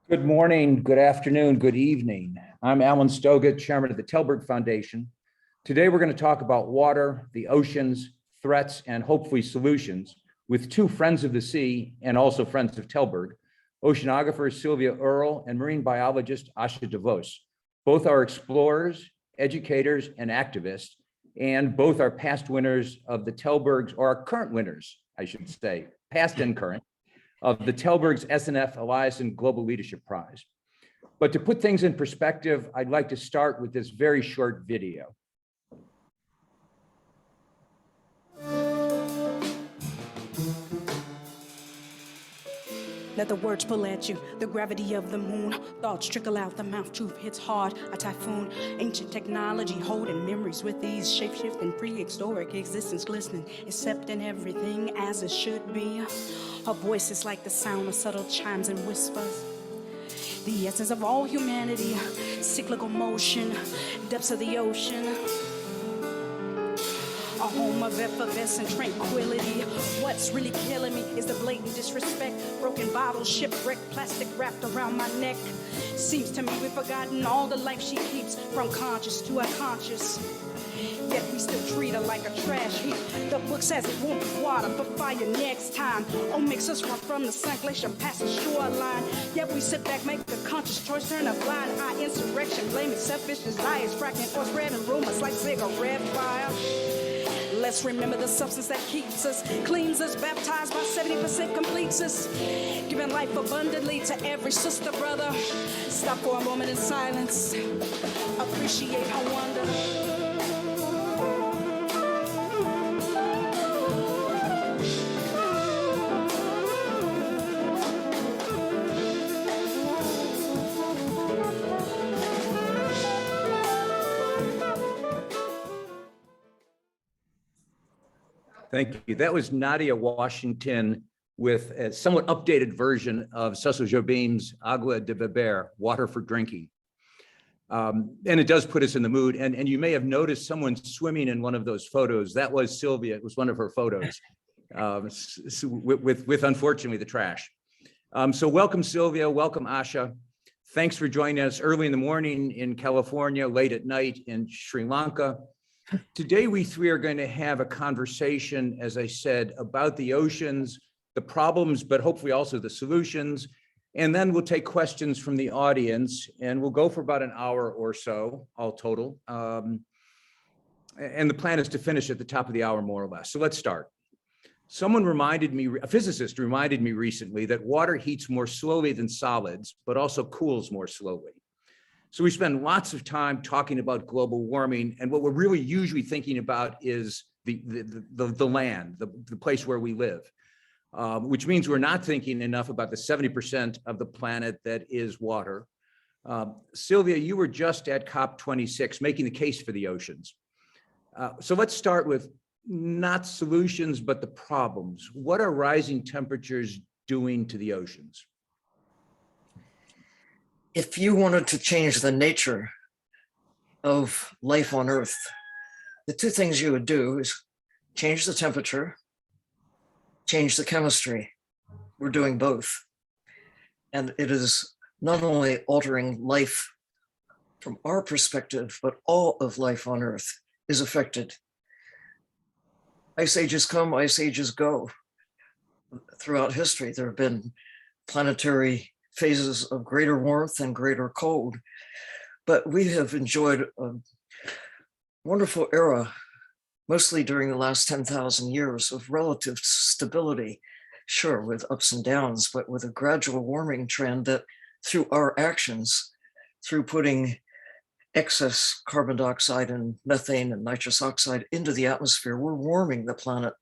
Good morning, good afternoon, good evening. I'm Alan Stoga, chairman of the Tällberg Foundation. Today, we're going to talk about water, the oceans, threats, and hopefully solutions with two friends of the sea and also friends of Tällberg, oceanographer Sylvia Earle and marine biologist Asha de Vos. Both are explorers, educators, and activists, and both are past winners of the Tällberg's, or are current winners, I should say, past and current, of the Tällberg's SNF Eliasson Global Leadership Prize. But to put things in perspective, I'd like to start with this very short video. Let the words pull at you, the gravity of the moon. Thoughts trickle out the mouth, truth hits hard, a typhoon. Ancient technology holding memories with ease, shape-shifting, prehistoric existence glistening, accepting everything as it should be. Her voice is like the sound of subtle chimes and whispers. The essence of all humanity, cyclical motion, depths of the ocean. A home of effervescent tranquility. What's really killing me is the blatant disrespect. Broken bottles, shipwrecked, plastic wrapped around my neck. Seems to me we've forgotten all the life she keeps, from conscious to unconscious. Yet we still treat her like a trash heap. The book says it won't be water, but fire next time. Oh, makes us run from the sun glacier past the shoreline. Yet we sit back, make a conscious choice, turn a blind eye. Insurrection, blaming selfish desires, fracking or spreading rumors like cigarette fire. Let's remember the substance that keeps us, cleans us, baptized by 70%, completes us, giving life abundantly to every sister, brother. Stop for a moment in silence, appreciate her wonder. Thank you. That was Nadia Washington with a somewhat updated version of Cecil Jobim's Agua de Beber, water for drinking. And it does put us in the mood. And you may have noticed someone swimming in one of those photos. That was Sylvia. It was one of her photos with unfortunately, the trash. So welcome, Sylvia. Welcome, Asha. Thanks for joining us early in the morning in California, late at night in Sri Lanka. Today, we three are going to have a conversation, as I said, about the oceans, the problems, but hopefully also the solutions. And then we'll take questions from the audience, and we'll go for about an hour or so, all total. And the plan is to finish at the top of the hour, more or less. So let's start. Someone reminded me, a physicist reminded me recently that water heats more slowly than solids, but also cools more slowly. So we spend lots of time talking about global warming, and what we're really usually thinking about is the land, the place where we live, which means we're not thinking enough about the 70% of the planet that is water. Sylvia, you were just at COP26 making the case for the oceans. So let's start with not solutions, but the problems. What are rising temperatures doing to the oceans? If you wanted to change the nature of life on Earth, the two things you would do is change the temperature, change the chemistry. We're doing both. And it is not only altering life from our perspective, but all of life on Earth is affected. Ice ages come, ice ages go. Throughout history, there have been planetary phases of greater warmth and greater cold. But we have enjoyed a wonderful era, mostly during the last 10,000 years, of relative stability, sure, with ups and downs, but with a gradual warming trend that through our actions, through putting excess carbon dioxide and methane and nitrous oxide into the atmosphere, we're warming the planet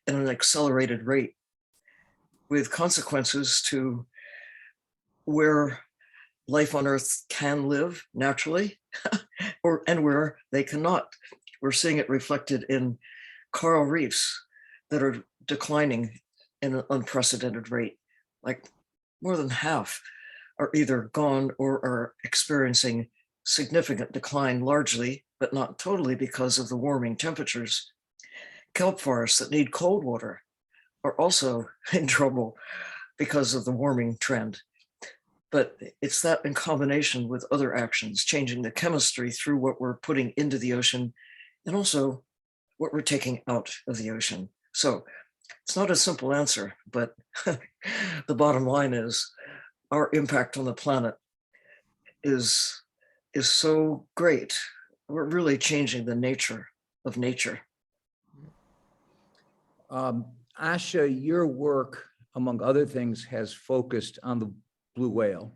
at an accelerated rate, with consequences to where life on Earth can live naturally and where they cannot. We're seeing it reflected in coral reefs that are declining in an unprecedented rate. Like more than half are either gone or are experiencing significant decline, largely, but not totally, because of the warming temperatures. Kelp forests that need cold water are also in trouble because of the warming trend. but it's that in combination with other actions, changing the chemistry through what we're putting into the ocean and also what we're taking out of the ocean. So it's not a simple answer, but the bottom line is our impact on the planet is so great. We're really changing the nature of nature. Asha, your work, among other things, has focused on the blue whale.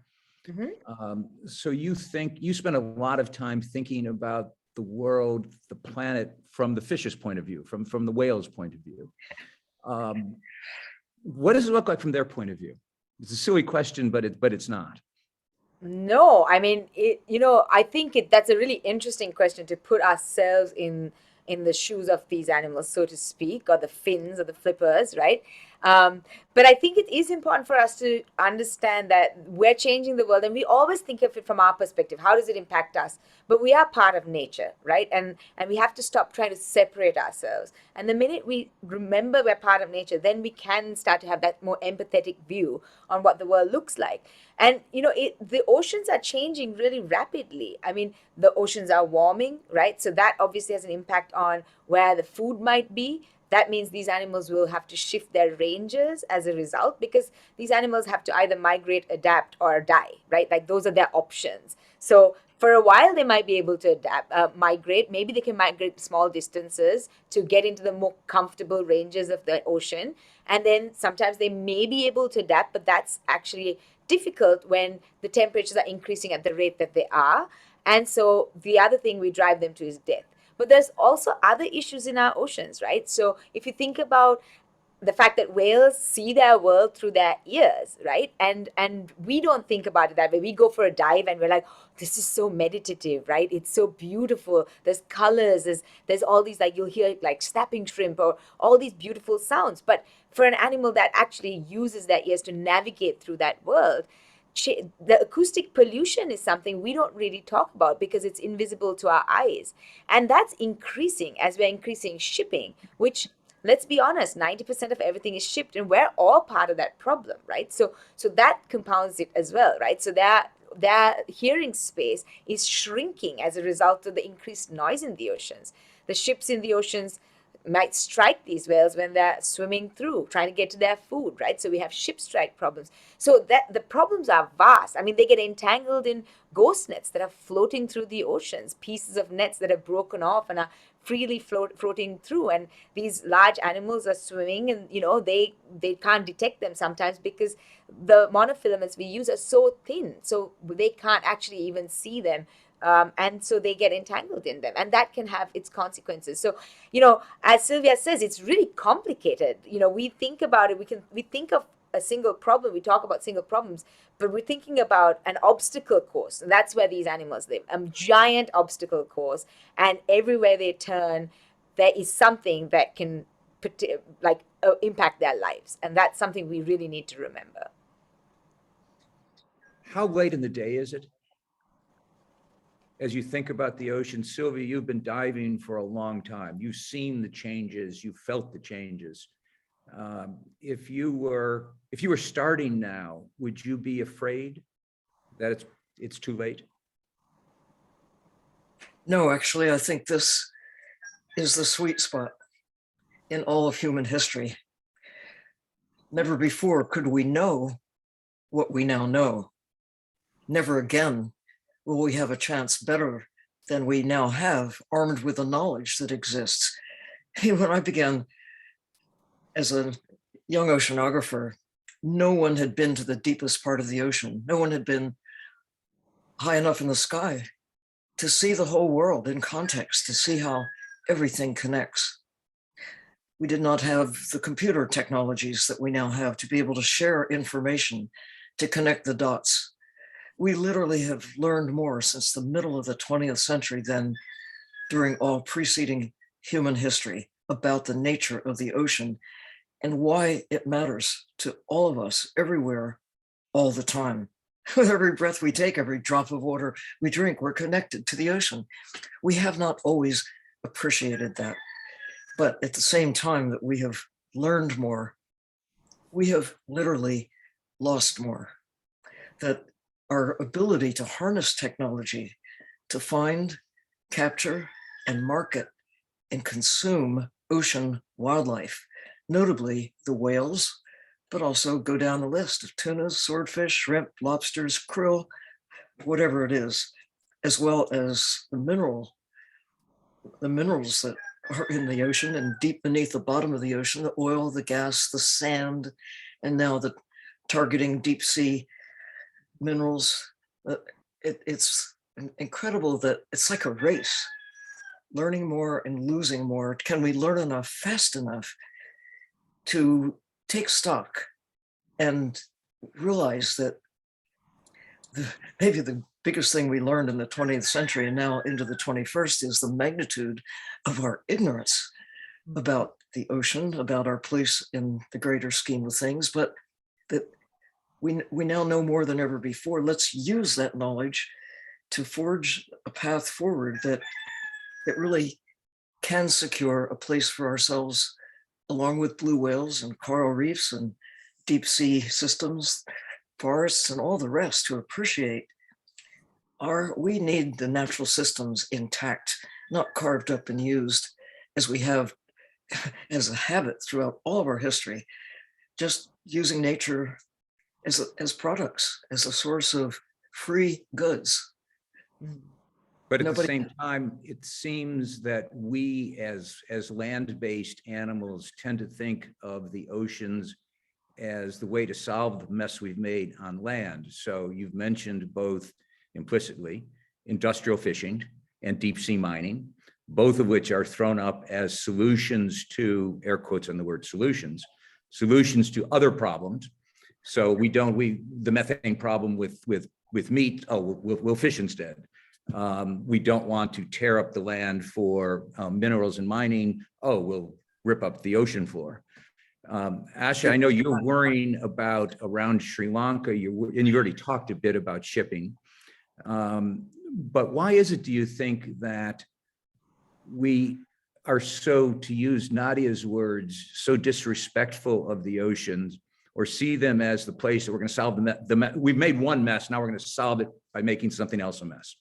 So you spend a lot of time thinking about the world, the planet, from the fish's point of view, from the whale's point of view. What does it look like from their point of view? It's a silly question, but it's not. No, I mean, I think that's a really interesting question, to put ourselves in the shoes of these animals, so to speak, or the fins or the flippers, right? But I think it is important for us to understand that we're changing the world, and we always think of it from our perspective. How does it impact us? But we are part of nature, right? And we have to stop trying to separate ourselves. And the minute we remember we're part of nature, then we can start to have that more empathetic view on what the world looks like. And, the oceans are changing really rapidly. I mean, the oceans are warming, right? So that obviously has an impact on where the food might be. That means these animals will have to shift their ranges as a result, because these animals have to either migrate, adapt, or die, right? Like, those are their options. So for a while, they might be able to migrate. Maybe they can migrate small distances to get into the more comfortable ranges of the ocean. And then sometimes they may be able to adapt, but that's actually difficult when the temperatures are increasing at the rate that they are. And so the other thing we drive them to is death. But there's also other issues in our oceans, right? So if you think about the fact that whales see their world through their ears, right? And we don't think about it that way. We go for a dive and we're like, this is so meditative, right? It's so beautiful. There's colors, there's all these, like, you'll hear like snapping shrimp or all these beautiful sounds. But for an animal that actually uses their ears to navigate through that world, the acoustic pollution is something we don't really talk about because it's invisible to our eyes. And that's increasing as we're increasing shipping, which, let's be honest, 90% of everything is shipped, and we're all part of that problem, right? So that compounds it as well, right? So their hearing space is shrinking as a result of the increased noise in the oceans. The ships in the oceans might strike these whales when they're swimming through, trying to get to their food, right? So we have ship strike problems. So that the problems are vast. I mean, they get entangled in ghost nets that are floating through the oceans, pieces of nets that are broken off and are freely floating through. And these large animals are swimming, and they can't detect them sometimes because the monofilaments we use are so thin, so they can't actually even see them. And so they get entangled in them, and that can have its consequences. So, as Sylvia says, it's really complicated. We think about it, we think of a single problem, we talk about single problems, but we're thinking about an obstacle course. And that's where these animals live, a giant obstacle course. And everywhere they turn, there is something that can impact their lives. And that's something we really need to remember. How late in the day is it? As you think about the ocean, Sylvia, you've been diving for a long time. You've seen the changes, you've felt the changes. If you were starting now, would you be afraid that it's too late? No, actually, I think this is the sweet spot in all of human history. Never before could we know what we now know. Never again will we have a chance better than we now have, armed with the knowledge that exists. When I began as a young oceanographer, no one had been to the deepest part of the ocean. No one had been high enough in the sky to see the whole world in context, to see how everything connects. We did not have the computer technologies that we now have to be able to share information, to connect the dots. We literally have learned more since the middle of the 20th century than during all preceding human history about the nature of the ocean and why it matters to all of us everywhere, all the time. With every breath we take, every drop of water we drink, we're connected to the ocean. We have not always appreciated that. But at the same time that we have learned more, we have literally lost more. That our ability to harness technology to find, capture, and market and consume ocean wildlife, notably the whales, but also go down the list of tunas, swordfish, shrimp, lobsters, krill, whatever it is, as well as the minerals that are in the ocean and deep beneath the bottom of the ocean, the oil, the gas, the sand, and now the targeting deep sea minerals. It's incredible that it's like a race, learning more and losing more. Can we learn enough fast enough to take stock and realize that maybe the biggest thing we learned in the 20th century and now into the 21st is the magnitude of our ignorance about the ocean, about our place in the greater scheme of things, but that we now know more than ever before. Let's use that knowledge to forge a path forward that really can secure a place for ourselves, along with blue whales and coral reefs and deep sea systems, forests, and all the rest, to appreciate we need the natural systems intact, not carved up and used as we have as a habit throughout all of our history, just using nature as products, as a source of free goods. But at the same time, it seems that we as land-based animals tend to think of the oceans as the way to solve the mess we've made on land. So you've mentioned both implicitly industrial fishing and deep sea mining, both of which are thrown up as solutions to, air quotes on the word solutions to other problems. So the methane problem with meat, we'll fish instead. We don't want to tear up the land for minerals and mining. We'll rip up the ocean floor. Asha, I know you're worrying about around Sri Lanka, and you already talked a bit about shipping. But why is it, do you think, that we are so, to use Nadia's words, so disrespectful of the oceans, or see them as the place that we're going to solve we've made one mess, now we're going to solve it by making something else a mess?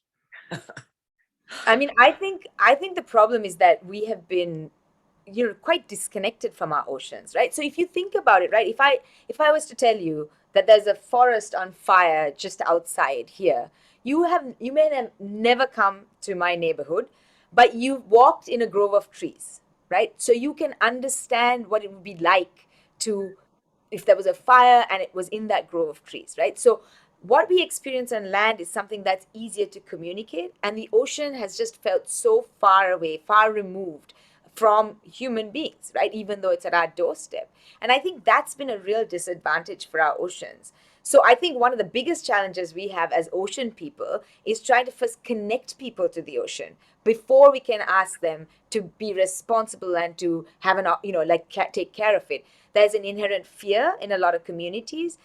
I mean, I think the problem is that we have been, quite disconnected from our oceans, right? So if you think about it, right, if I was to tell you that there's a forest on fire just outside here, you may have never come to my neighborhood, but you've walked in a grove of trees, right? So you can understand what it would be like if there was a fire and it was in that grove of trees, right? So what we experience on land is something that's easier to communicate, and the ocean has just felt so far away, far removed from human beings, right? Even though it's at our doorstep. And I think that's been a real disadvantage for our oceans. So I think one of the biggest challenges we have as ocean people is trying to first connect people to the ocean before we can ask them to be responsible and to have take care of it. There's an inherent fear in a lot of communities.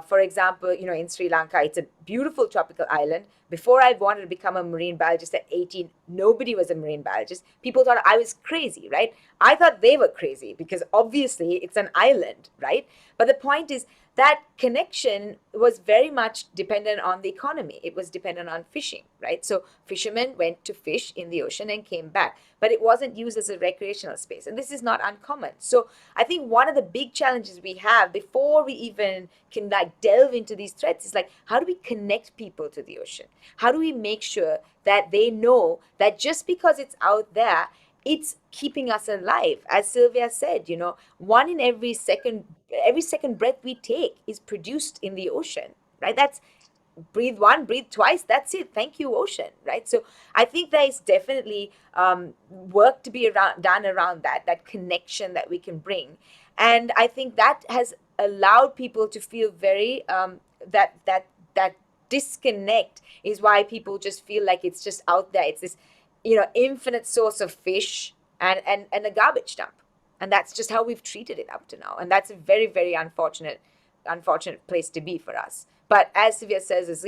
For example, in Sri Lanka, it's a beautiful tropical island. Before I wanted to become a marine biologist at 18, nobody was a marine biologist. People thought I was crazy, right? I thought they were crazy because obviously it's an island, right? But the point is that connection was very much dependent on the economy. It was dependent on fishing, right? So fishermen went to fish in the ocean and came back, but it wasn't used as a recreational space. And this is not uncommon. So I think one of the big challenges we have before we even can delve into these threats is how do we connect people to the ocean? How do we make sure that they know that just because it's out there, it's keeping us alive? As Sylvia said, one in every second breath we take is produced in the ocean, right? That's breathe one, breathe twice, that's it. Thank you, ocean, right? So I think there is definitely work to be done around that connection that we can bring. And I think that has allowed people to feel very, that disconnect is why people just feel like it's just out there. It's this, infinite source of fish and a garbage dump. And that's just how we've treated it up to now. And that's a very, very unfortunate place to be for us. But as Sylvia says,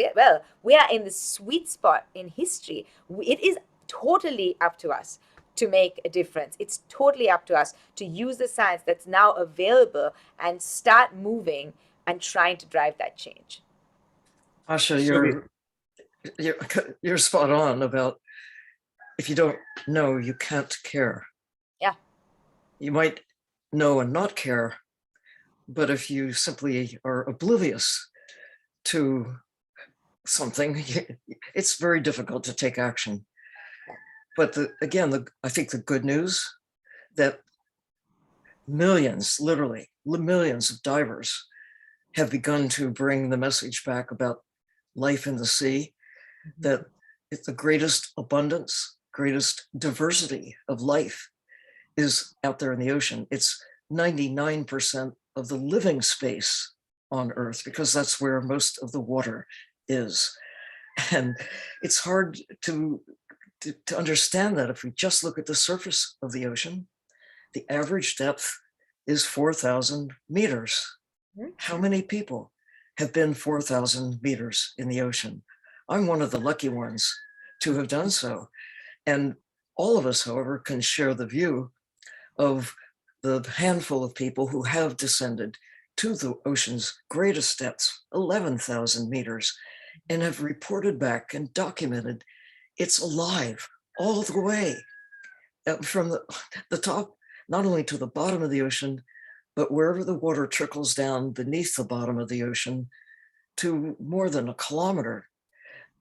we are in the sweet spot in history. It is totally up to us to make a difference. It's totally up to us to use the science that's now available and start moving and trying to drive that change. Asha, Sylvia, you're you're spot on about if you don't know, you can't care. Yeah. You might know and not care, but if you simply are oblivious to something, it's very difficult to take action. But again, I think the good news that millions, literally millions of divers have begun to bring the message back about life in the sea, that it's the greatest abundance, greatest diversity of life is out there in the ocean. It's 99% of the living space on Earth, because that's where most of the water is. And it's hard to understand that if we just look at the surface of the ocean. The average depth is 4,000 meters. How many people have been 4,000 meters in the ocean? I'm one of the lucky ones to have done so. And all of us, however, can share the view of the handful of people who have descended to the ocean's greatest depths, 11,000 meters, and have reported back and documented it's alive all the way from the top, not only to the bottom of the ocean, but wherever the water trickles down beneath the bottom of the ocean to more than a kilometer,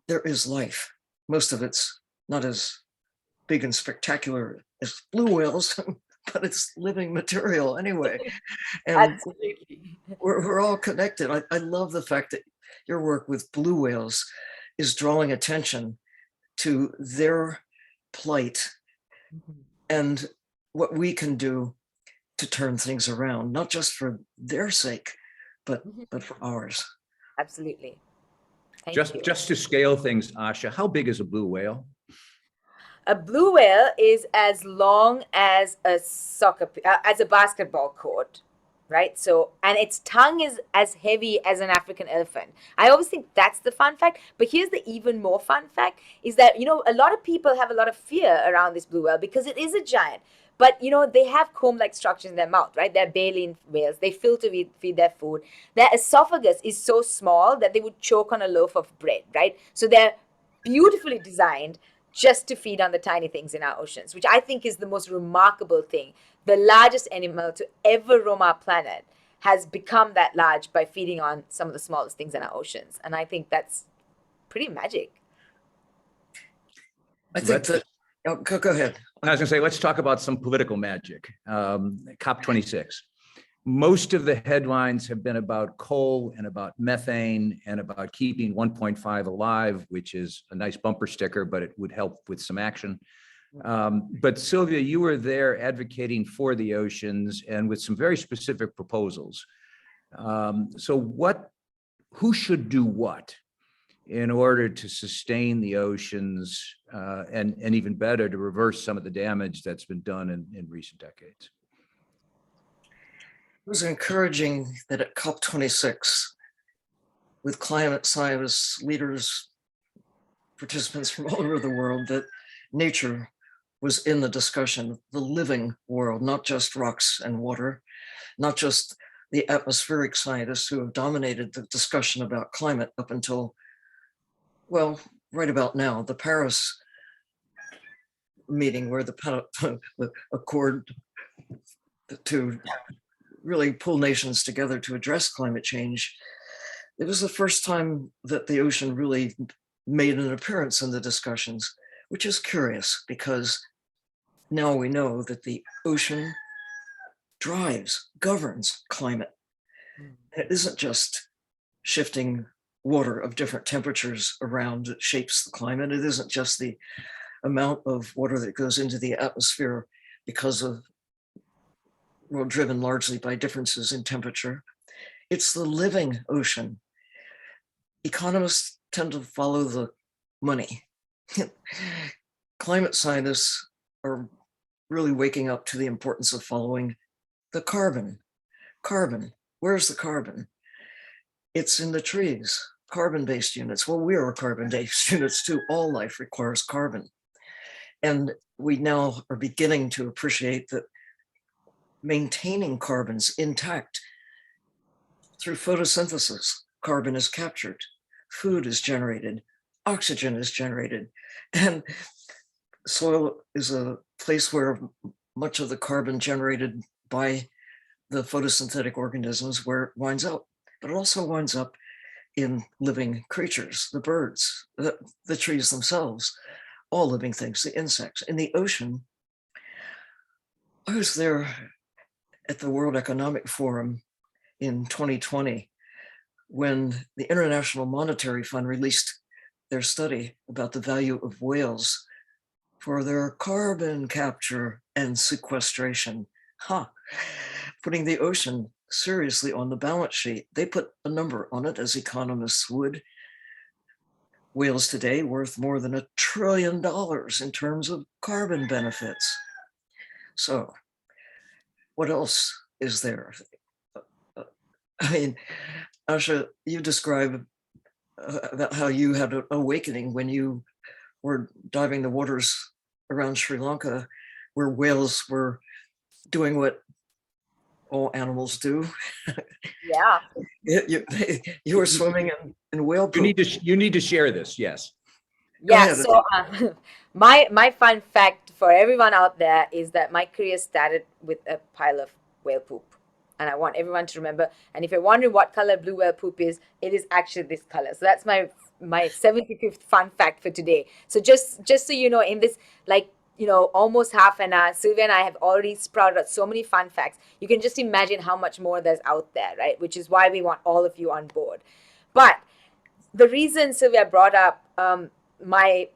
there is life. Most of it's not as big and spectacular as blue whales, but it's living material anyway. And Absolutely. we're all connected. I love the fact that your work with blue whales is drawing attention to their plight and what we can do to turn things around, not just for their sake, but for ours. Absolutely. Thank just you. just to scale things, Asha, how big is a blue whale? A blue whale is as long as as a basketball court, right? So, and its tongue is as heavy as an African elephant. I always think that's the fun fact. But here's the even more fun fact is that, a lot of people have a lot of fear around this blue whale because it is a giant. But, they have comb-like structures in their mouth, right? They're baleen whales. They filter feed their food. Their esophagus is so small that they would choke on a loaf of bread, right? So they're beautifully designed just to feed on the tiny things in our oceans, which I think is the most remarkable thing. The largest animal to ever roam our planet has become that large by feeding on some of the smallest things in our oceans. And I think that's pretty magic. I think that, go ahead. I was going to say, let's talk about some political magic. COP26. Most of the headlines have been about coal and about methane and about keeping 1.5 alive, which is a nice bumper sticker, but it would help with some action. But Sylvia, you were there advocating for the oceans and with some very specific proposals. So who should do what in order to sustain the oceans and even better, to reverse some of the damage that's been done in recent decades? It was encouraging that at COP26, with climate scientists, leaders, participants from all over the world, that nature was in the discussion, the living world, not just rocks and water, not just the atmospheric scientists who have dominated the discussion about climate up until, well, right about now, the Paris meeting where the accord to really pull nations together to address climate change. It was the first time that the ocean really made an appearance in the discussions, which is curious because now we know that the ocean governs climate. It isn't just shifting water of different temperatures around that shapes the climate. It isn't just the amount of water that goes into the atmosphere because of, well, driven largely by differences in temperature. It's the living ocean. Economists tend to follow the money. Climate scientists are really waking up to the importance of following the carbon. Carbon, where's the carbon? It's in the trees, carbon-based units. Well, we are carbon-based units too. All life requires carbon. And we now are beginning to appreciate that maintaining carbons intact through photosynthesis, carbon is captured. food is generated, oxygen is generated, and soil is a place where much of the carbon generated by the photosynthetic organisms where it winds up, but it also winds up in living creatures, the birds, the trees themselves, all living things, the insects. In the ocean, I was there at the World Economic Forum in 2020 when the International Monetary Fund released their study about the value of whales for their carbon capture and sequestration. Putting the ocean seriously on the balance sheet. They put a number on it, as economists would. Whales today worth more than $1 trillion in terms of carbon benefits. So what else is there? I mean, Asha, you describe about how you had an awakening when you were diving the waters around Sri Lanka, where whales were doing what all animals do. Yeah. You were swimming in whale poop. You need to share this. Yes. Yeah, ahead. so my fun fact for everyone out there is that my career started with a pile of whale poop. And I want everyone to remember. And if you're wondering what color blue whale poop is, it is actually this color. So that's my 75th fun fact for today. So just so you know, in this almost half an hour, Sylvia and I have already sprouted out so many fun facts. You can just imagine how much more there's out there, right? Which is why we want all of you on board. But the reason Sylvia brought up my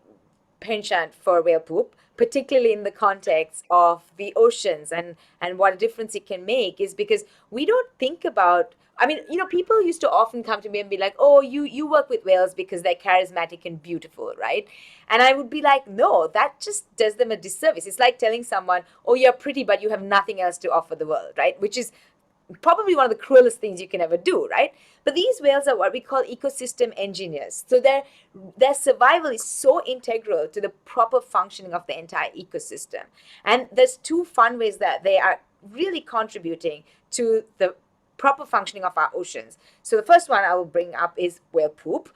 penchant for whale poop, particularly in the context of the oceans and what a difference it can make, is because we don't think about, people used to often come to me and be like, oh, you work with whales because they're charismatic and beautiful, right? And I would be like, no, that just does them a disservice. It's like telling someone, oh, you're pretty, but you have nothing else to offer the world, right? Which is probably one of the cruelest things you can ever do, right? But these whales are what we call ecosystem engineers. So their survival is so integral to the proper functioning of the entire ecosystem. And there's two fun ways that they are really contributing to the proper functioning of our oceans. So the first one I will bring up is whale poop.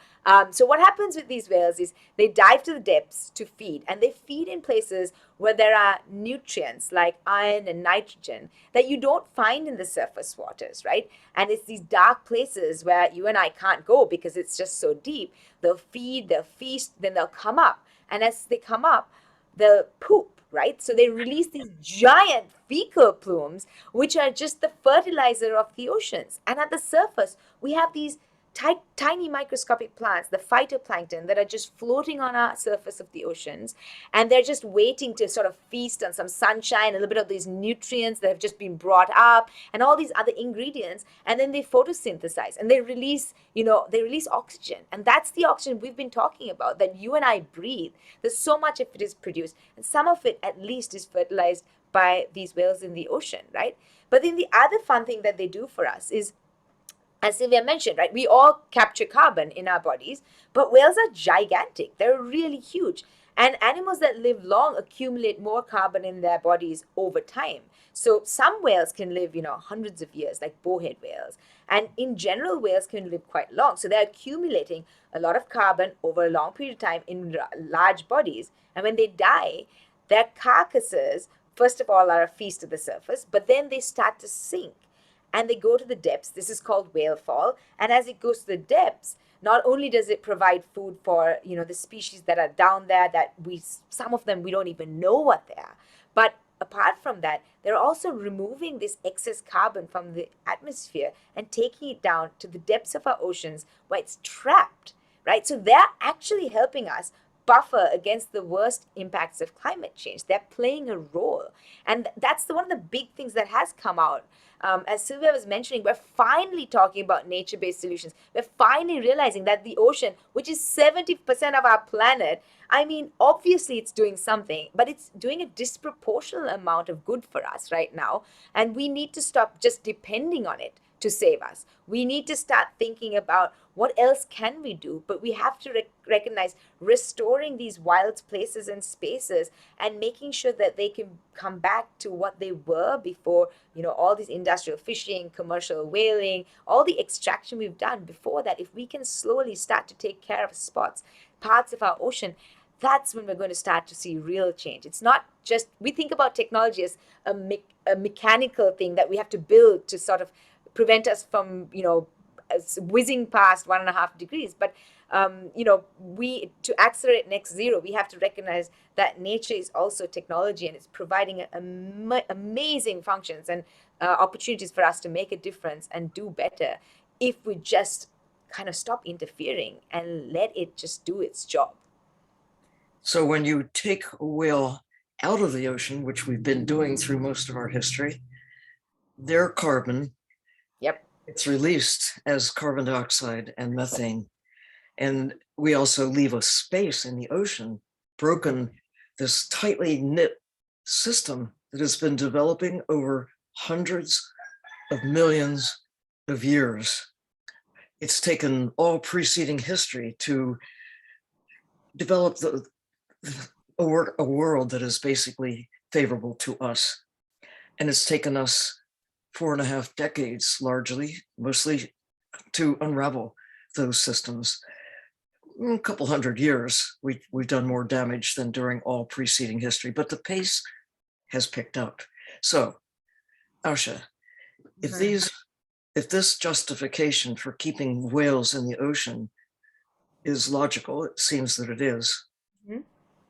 So what happens with these whales is they dive to the depths to feed, and they feed in places where there are nutrients like iron and nitrogen that you don't find in the surface waters, right? And it's these dark places where you and I can't go because it's just so deep. They'll feed, they'll feast, then they'll come up. And as they come up, they'll poop, right? So they release these giant fecal plumes, which are just the fertilizer of the oceans. And at the surface, we have these tiny microscopic plants, the phytoplankton, that are just floating on our surface of the oceans. And they're just waiting to sort of feast on some sunshine, a little bit of these nutrients that have just been brought up, and all these other ingredients. And then they photosynthesize and they release oxygen. And that's the oxygen we've been talking about that you and I breathe. There's so much of it is produced, and some of it at least is fertilized by these whales in the ocean, right? But then the other fun thing that they do for us is, as Sylvia mentioned, right, we all capture carbon in our bodies, but whales are gigantic. They're really huge. And animals that live long accumulate more carbon in their bodies over time. So some whales can live, hundreds of years, like bowhead whales. And in general, whales can live quite long. So they're accumulating a lot of carbon over a long period of time in large bodies. And when they die, their carcasses, first of all, are a feast to the surface, but then they start to sink. And they go to the depths. This is called whale fall. And as it goes to the depths, not only does it provide food for, the species that are down there that some of them we don't even know what they are. But apart from that, they're also removing this excess carbon from the atmosphere and taking it down to the depths of our oceans where it's trapped, right? So they're actually helping us buffer against the worst impacts of climate change. They're playing a role. And that's one of the big things that has come out. As Sylvia was mentioning, we're finally talking about nature-based solutions. We're finally realizing that the ocean, which is 70% of our planet, obviously it's doing something, but it's doing a disproportionate amount of good for us right now. And we need to stop just depending on it to save us. We need to start thinking about what else can we do? But we have to recognize restoring these wild places and spaces and making sure that they can come back to what they were before, all these industrial fishing, commercial whaling, all the extraction we've done before that. If we can slowly start to take care of parts of our ocean, that's when we're going to start to see real change. It's not just, we think about technology as a mechanical thing that we have to build to sort of prevent us from, whizzing past 1.5 degrees. But, to accelerate next zero, we have to recognize that nature is also technology, and it's providing amazing functions and opportunities for us to make a difference and do better if we just kind of stop interfering and let it just do its job. So when you take a whale out of the ocean, which we've been doing through most of our history, their carbon, Yep, it's released as carbon dioxide and methane. And we also leave a space in the ocean, broken this tightly knit system that has been developing over hundreds of millions of years. It's taken all preceding history to develop a world that is basically favorable to us. And it's taken us 4.5 decades, mostly to unravel those systems. A couple hundred years, we've done more damage than during all preceding history, but the pace has picked up. So, Asha, if this justification for keeping whales in the ocean is logical, it seems that it is,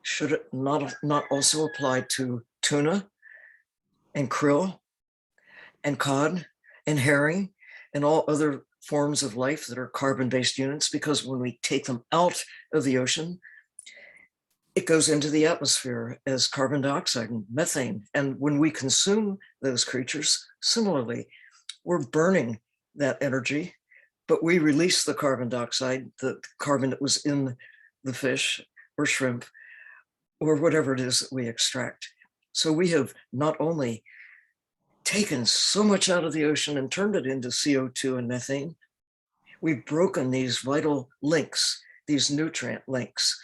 should it not also apply to tuna and krill and cod and herring and all other forms of life that are carbon-based units? Because when we take them out of the ocean, it goes into the atmosphere as carbon dioxide and methane. And when we consume those creatures, similarly, we're burning that energy, but we release the carbon dioxide, the carbon that was in the fish or shrimp or whatever it is that we extract. So we have not only taken so much out of the ocean and turned it into CO2 and methane, we've broken these vital links, these nutrient links.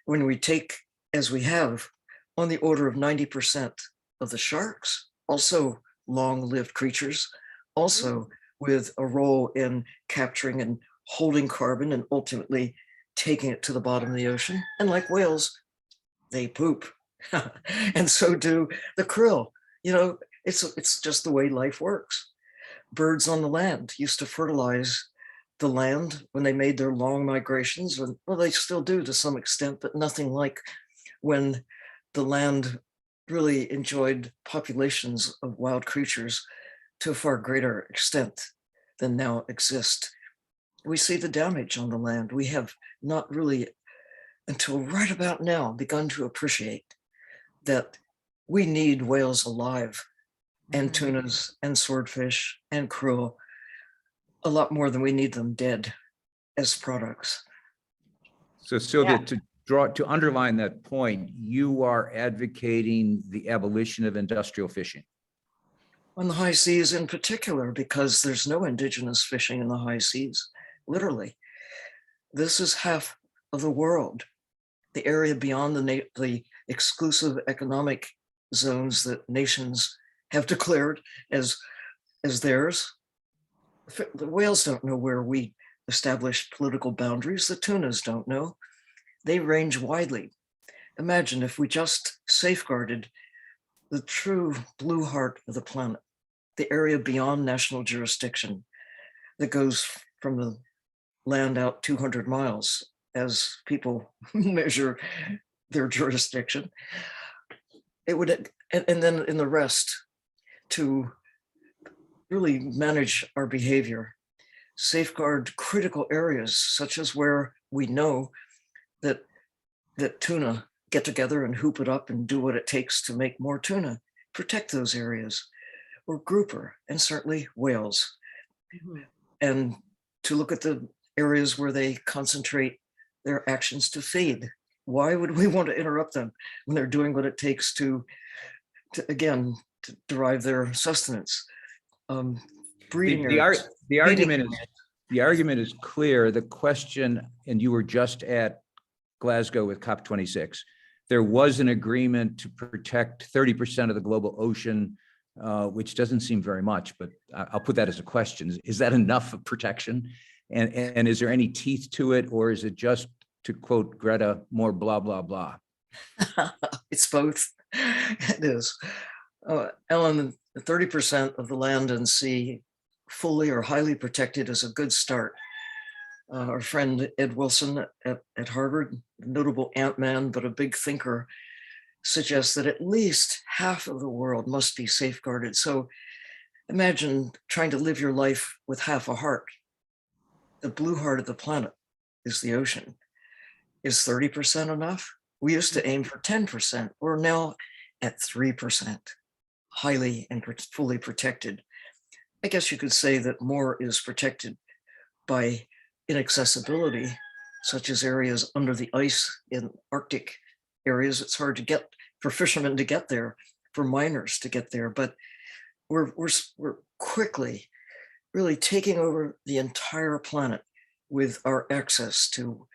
When we take, as we have, on the order of 90% of the sharks, also long-lived creatures, also with a role in capturing and holding carbon and ultimately taking it to the bottom of the ocean. And like whales, they poop. And so do the krill. It's just the way life works. Birds on the land used to fertilize the land when they made their long migrations. And, well, they still do to some extent, but nothing like when the land really enjoyed populations of wild creatures to a far greater extent than now exist. We see the damage on the land. We have not really, until right about now, begun to appreciate that we need whales alive and tunas and swordfish and krill a lot more than we need them dead as products. So Sylvia, to underline that point, you are advocating the abolition of industrial fishing. On the high seas in particular, because there's no indigenous fishing in the high seas, literally. This is half of the world, the area beyond the exclusive economic zones that nations have declared as theirs. The whales don't know where we establish political boundaries. The tunas don't know. They range widely. Imagine if we just safeguarded the true blue heart of the planet, the area beyond national jurisdiction that goes from the land out 200 miles as people measure their jurisdiction. It would, and then in the rest, to really manage our behavior, safeguard critical areas, such as where we know that tuna get together and hoop it up and do what it takes to make more tuna, protect those areas, or grouper, and certainly whales. And to look at the areas where they concentrate their actions to feed. Why would we want to interrupt them when they're doing what it takes to derive their sustenance? Breeding The argument is the argument is clear. The question, and you were just at Glasgow with COP26, there was an agreement to protect 30% of the global ocean, which doesn't seem very much, but I'll put that as a question. Is that enough of protection? And is there any teeth to it, or is it just, to quote Greta, more blah, blah, blah? It's both. It is. Ellen, 30% of the land and sea fully or highly protected is a good start. Our friend Ed Wilson at Harvard, notable ant-man, but a big thinker, suggests that at least half of the world must be safeguarded. So imagine trying to live your life with half a heart. The blue heart of the planet is the ocean. Is 30% enough? We used to aim for 10%. We're now at 3%, highly and fully protected. I guess you could say that more is protected by inaccessibility, such as areas under the ice in Arctic areas. It's hard to get for fishermen to get there, for miners to get there, but we're quickly really taking over the entire planet with our access to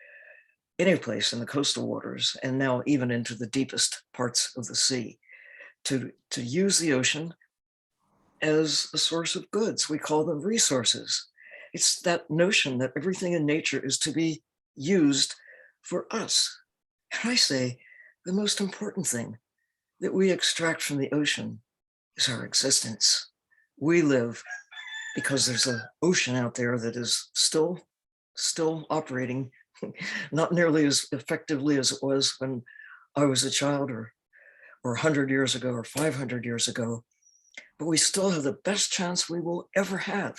any place in the coastal waters, and now even into the deepest parts of the sea, to use the ocean as a source of goods. We call them resources. It's that notion that everything in nature is to be used for us. And I say the most important thing that we extract from the ocean is our existence. We live because there's an ocean out there that is still operating, not nearly as effectively as it was when I was a child, or 100 years ago, or 500 years ago. But we still have the best chance we will ever have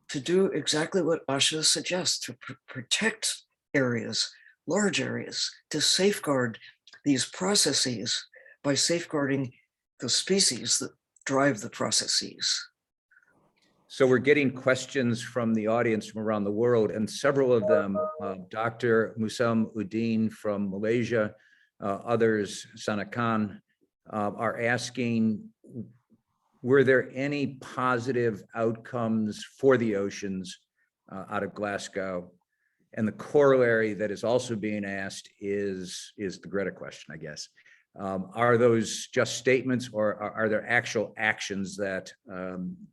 to do exactly what Asha suggests, to protect areas, large areas, to safeguard these processes by safeguarding the species that drive the processes. So we're getting questions from the audience from around the world, and several of them, Dr. Musam Uddin from Malaysia, others, Sana Khan, are asking, were there any positive outcomes for the oceans out of Glasgow? And the corollary that is also being asked is the Greta question, I guess. Are those just statements, or are there actual actions that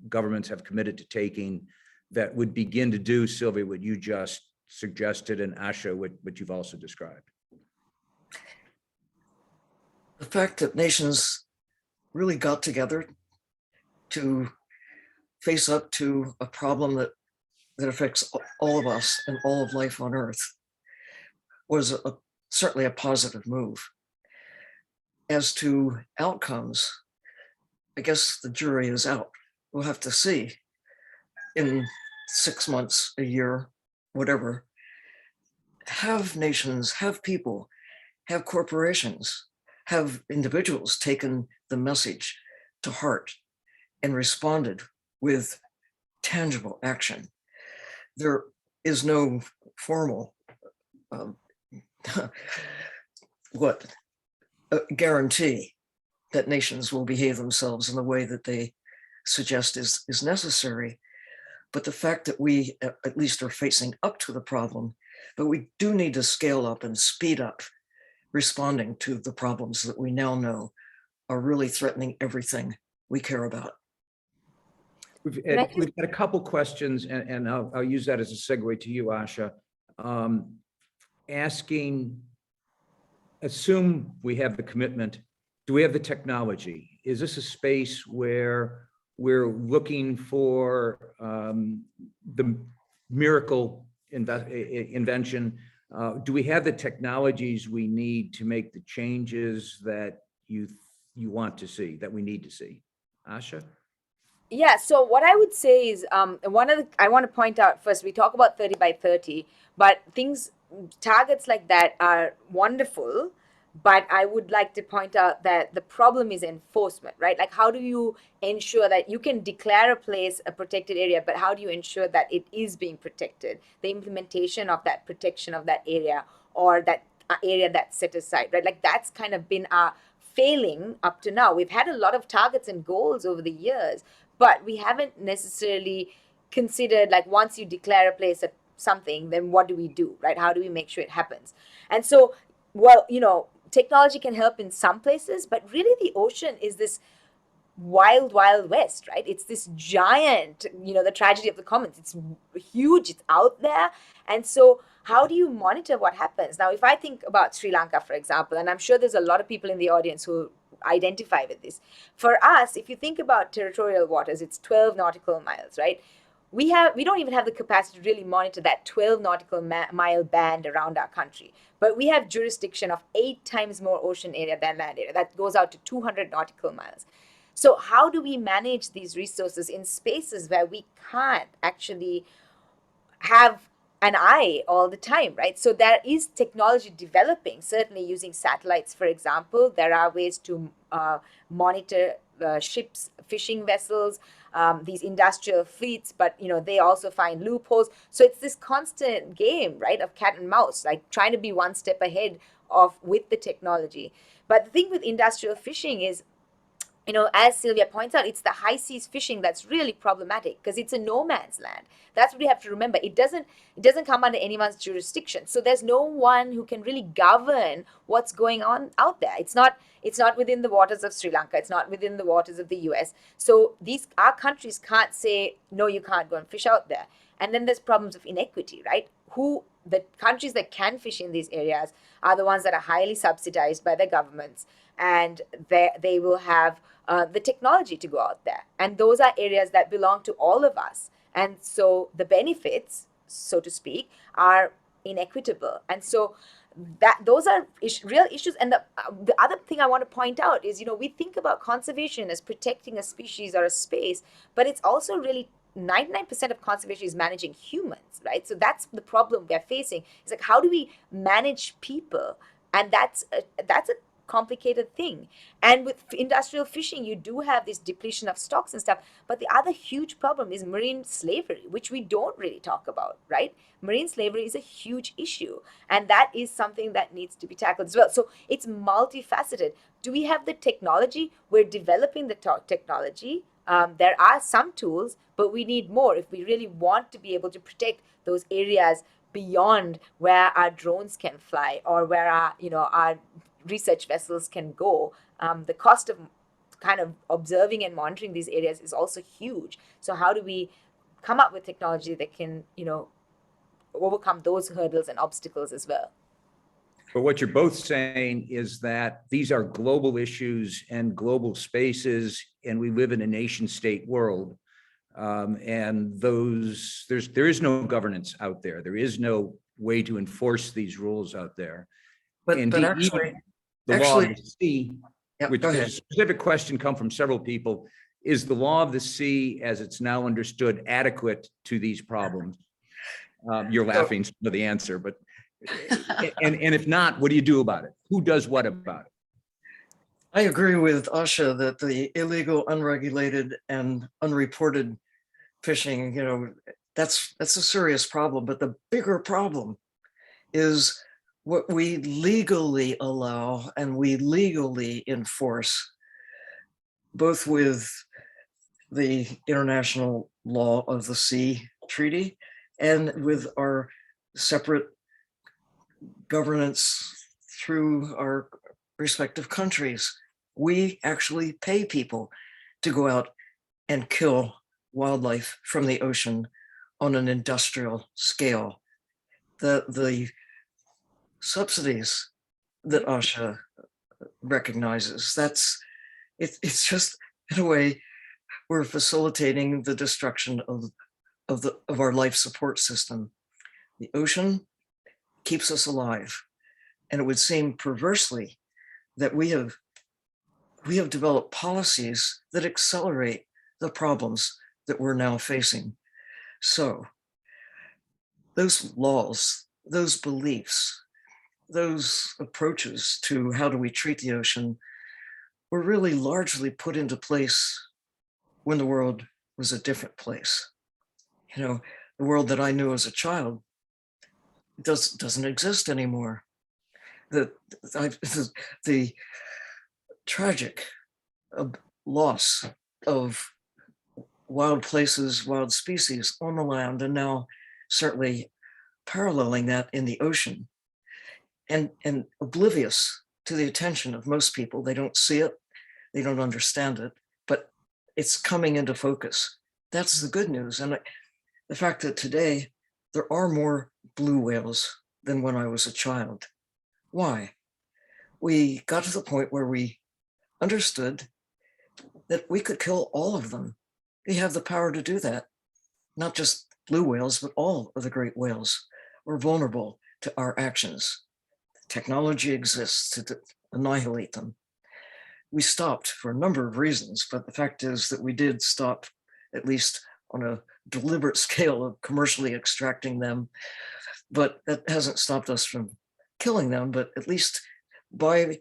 governments have committed to taking that would begin to do, Sylvia, what you just suggested, and Asha, what you've also described? The fact that nations really got together to face up to a problem that affects all of us and all of life on Earth was certainly a positive move. As to outcomes, I guess the jury is out. We'll have to see in 6 months, a year, whatever. Have nations, have people, have corporations, have individuals taken the message to heart and responded with tangible action. There is no formal guarantee that nations will behave themselves in the way that they suggest is necessary. But the fact that we at least are facing up to the problem, but we do need to scale up and speed up responding to the problems that we now know are really threatening everything we care about. We've got a couple questions, and I'll use that as a segue to you, Asha. Asking, assume we have the commitment, do we have the technology? Is this a space where we're looking for the miracle invention? Do we have the technologies we need to make the changes that you want to see, that we need to see? Asha? Yeah, so what I would say is, I want to point out first, we talk about 30 by 30, but targets like that are wonderful, but I would like to point out that the problem is enforcement, right? Like, how do you ensure that you can declare a place a protected area, but how do you ensure that it is being protected? The implementation of that protection of that area, or that area that's set aside, right? Like, that's kind of been our failing up to now. We've had a lot of targets and goals over the years, but we haven't necessarily considered like once you declare a place at something, then what do we do, right? How do we make sure it happens? And so, well, technology can help in some places, but really the ocean is this wild west, right? It's this giant, the tragedy of the commons. It's huge, it's out there. And so how do you monitor what happens? Now, if I think about Sri Lanka, for example, and I'm sure there's a lot of people in the audience who identify with this. For us, if you think about territorial waters, it's 12 nautical miles, right? We don't even have the capacity to really monitor that 12 nautical mile band around our country. But we have jurisdiction of 8 times more ocean area than land area. That goes out to 200 nautical miles. So how do we manage these resources in spaces where we can't actually have an eye all the time, right? So there is technology developing, certainly using satellites, for example. There are ways to monitor ships, fishing vessels, these industrial fleets, but they also find loopholes. So it's this constant game, right, of cat and mouse, like trying to be one step ahead with the technology. But the thing with industrial fishing is, as Sylvia points out, it's the high seas fishing that's really problematic because it's a no man's land. That's what we have to remember. It doesn't come under anyone's jurisdiction. So there's no one who can really govern what's going on out there. It's not within the waters of Sri Lanka. It's not within the waters of the US. So our countries can't say, no, you can't go and fish out there. And then there's problems of inequity, right? The countries that can fish in these areas are the ones that are highly subsidized by their governments, and they will have the technology to go out there. And those are areas that belong to all of us. And so the benefits, so to speak, are inequitable. And so those are real issues. And the other thing I want to point out is, we think about conservation as protecting a species or a space, but it's also really 99% of conservation is managing humans, right? So that's the problem we're facing. It's like, how do we manage people? And that's a complicated thing. And with industrial fishing, you do have this depletion of stocks and stuff. But the other huge problem is marine slavery, which we don't really talk about, right? Marine slavery is a huge issue. And that is something that needs to be tackled as well. So it's multifaceted. Do we have the technology? We're developing the technology. There are some tools, but we need more if we really want to be able to protect those areas beyond where our drones can fly or where our research vessels can go. The cost of kind of observing and monitoring these areas is also huge. So how do we come up with technology that can, overcome those hurdles and obstacles as well? But what you're both saying is that these are global issues and global spaces, and we live in a nation state world. And there is no governance out there. There is no way to enforce these rules out there. But actually, the law of the sea, which is a specific question come from several people, is the law of the sea, as it's now understood, adequate to these problems? You're laughing for the answer, but and if not, what do you do about it? Who does what about it? I agree with Asha that the illegal, unregulated, and unreported fishing, that's a serious problem. But the bigger problem is what we legally allow and we legally enforce, both with the International Law of the Sea Treaty and with our separate governance through our respective countries. We actually pay people to go out and kill wildlife from the ocean on an industrial scale. The subsidies that Asha recognizes, it's just, in a way, we're facilitating the destruction of our life support system. The ocean keeps us alive. And it would seem perversely that we have developed policies that accelerate the problems that we're now facing. So those laws, those beliefs, those approaches to how do we treat the ocean were really largely put into place when the world was a different place. The world that I knew as a child doesn't exist anymore. The tragic loss of wild places, wild species on the land, and now certainly paralleling that in the ocean, and oblivious to the attention of most people. They don't see it, they don't understand it, but it's coming into focus. That's the good news. And the fact that today there are more blue whales than when I was a child. Why? We got to the point where we understood that we could kill all of them. We have the power to do that. Not just blue whales, but all of the great whales are vulnerable to our actions. Technology exists to annihilate them. We stopped for a number of reasons, but the fact is that we did stop, at least on a deliberate scale, of commercially extracting them. But that hasn't stopped us from killing them, but at least by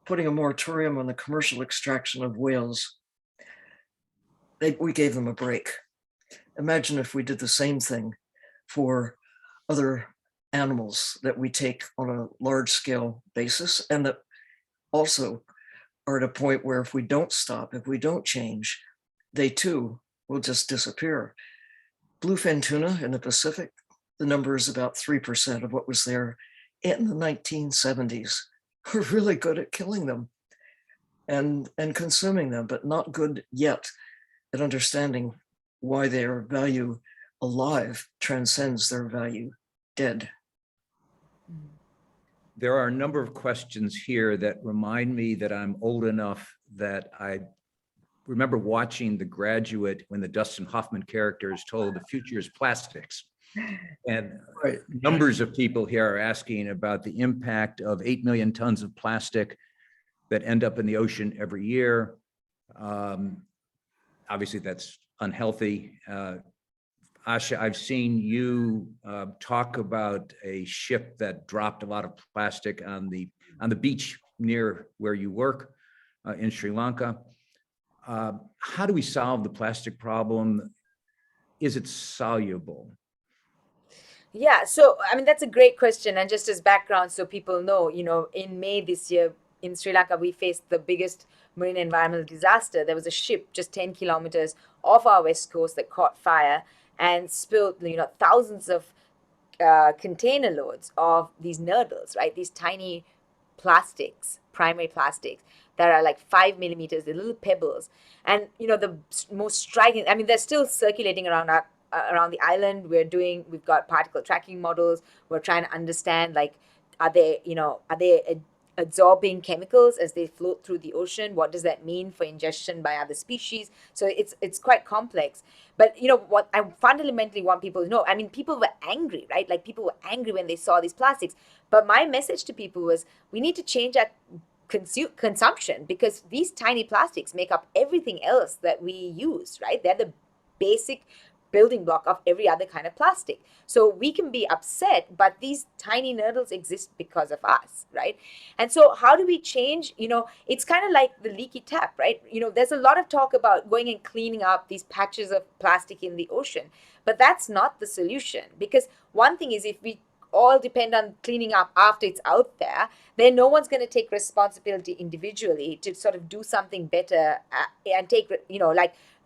putting a moratorium on the commercial extraction of whales, we gave them a break. Imagine if we did the same thing for other animals that we take on a large scale basis, and that also are at a point where if we don't stop, if we don't change, they too will just disappear. Bluefin tuna in the Pacific, the number is about 3% of what was there in the 1970s. We're really good at killing them and consuming them, but not good yet at understanding why their value alive transcends their value dead. There are a number of questions here that remind me that I'm old enough that I remember watching The Graduate when the Dustin Hoffman character is told the future is plastics. And Right. numbers of people here are asking about the impact of 8 million tons of plastic that end up in the ocean every year. Obviously, that's unhealthy. Asha, I've seen you talk about a ship that dropped a lot of plastic on the beach near where you work in Sri Lanka. How do we solve the plastic problem? Is it soluble? Yeah, so I mean that's a great question, and just as background, so people know, in May this year in Sri Lanka, we faced the biggest marine environmental disaster. There was a ship just 10 kilometers off our west coast that caught fire and spilled, thousands of container loads of these nurdles, right? These tiny plastics, primary plastics that are like 5 millimeters, the little pebbles. And the most striking, I mean, they're still circulating around the island. We've got particle tracking models. We're trying to understand, like, are they absorbing chemicals as they float through the ocean? What does that mean for ingestion by other species? So it's quite complex. But what I fundamentally want people to know, I mean, people were angry, right? Like, people were angry when they saw these plastics. But my message to people was, we need to change our consumption, because these tiny plastics make up everything else that we use, right? They're the basic building block of every other kind of plastic. So we can be upset, but these tiny nurdles exist because of us, right? And so how do we change? It's kind of like the leaky tap, right? There's a lot of talk about going and cleaning up these patches of plastic in the ocean, but that's not the solution. Because one thing is, if we all depend on cleaning up after it's out there, then no one's going to take responsibility individually to sort of do something better and take,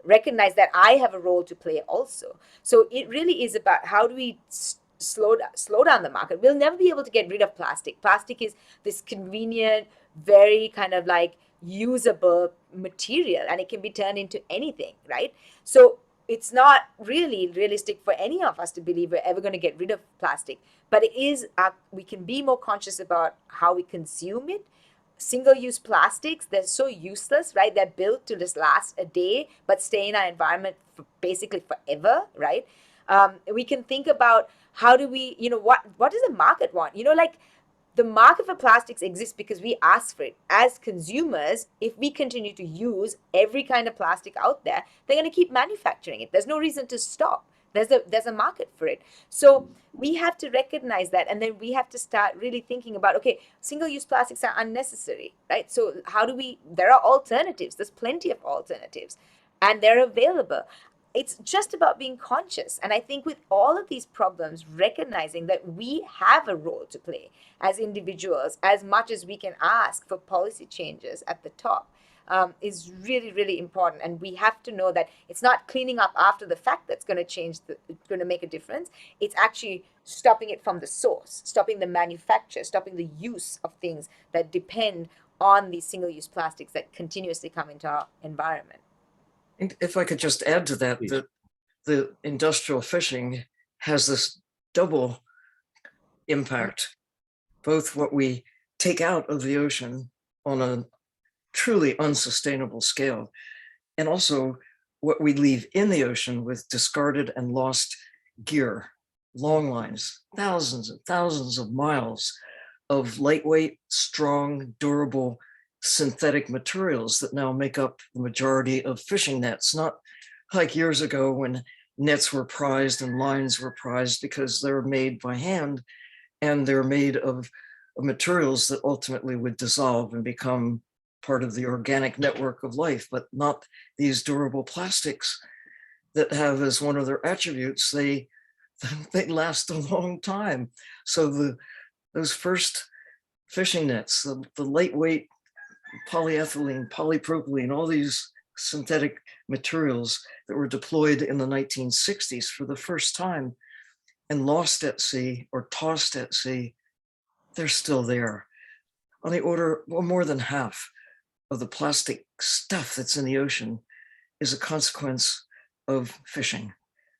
recognize that I have a role to play also. So it really is about, how do we slow down the market? We'll never be able to get rid of plastic. Plastic is this convenient, very kind of like usable material, and it can be turned into anything, right? So it's not really realistic for any of us to believe we're ever going to get rid of plastic, but it is, we can be more conscious about how we consume it. Single-use plastics, they're so useless, right? They're built to just last a day, but stay in our environment for basically forever, right? We can think about, how do we, what does the market want? The market for plastics exists because we ask for it. As consumers, if we continue to use every kind of plastic out there, they're going to keep manufacturing it. There's no reason to stop. There's a market for it. So we have to recognize that, and then we have to start really thinking about, okay, single-use plastics are unnecessary, right? So there are alternatives. There's plenty of alternatives, and they're available. It's just about being conscious. And I think with all of these problems, recognizing that we have a role to play as individuals, as much as we can ask for policy changes at the top. is really, really important. And we have to know that it's not cleaning up after the fact that's going to it's going to make a difference. It's actually stopping it from the source, stopping the manufacture, stopping the use of things that depend on these single-use plastics that continuously come into our environment. And if I could just add to that, Please. the industrial fishing has this double impact, both what we take out of the ocean on a truly unsustainable scale, and also what we leave in the ocean with discarded and lost gear, long lines, thousands and thousands of miles of lightweight, strong, durable synthetic materials that now make up the majority of fishing nets. Not like years ago when nets were prized and lines were prized because they're made by hand and they're made of materials that ultimately would dissolve and become part of the organic network of life, but not these durable plastics that have as one of their attributes, they last a long time. So those first fishing nets, the lightweight polyethylene, polypropylene, all these synthetic materials that were deployed in the 1960s for the first time and lost at sea or tossed at sea, they're still there. On the order, well, more than half of the plastic stuff that's in the ocean is a consequence of fishing.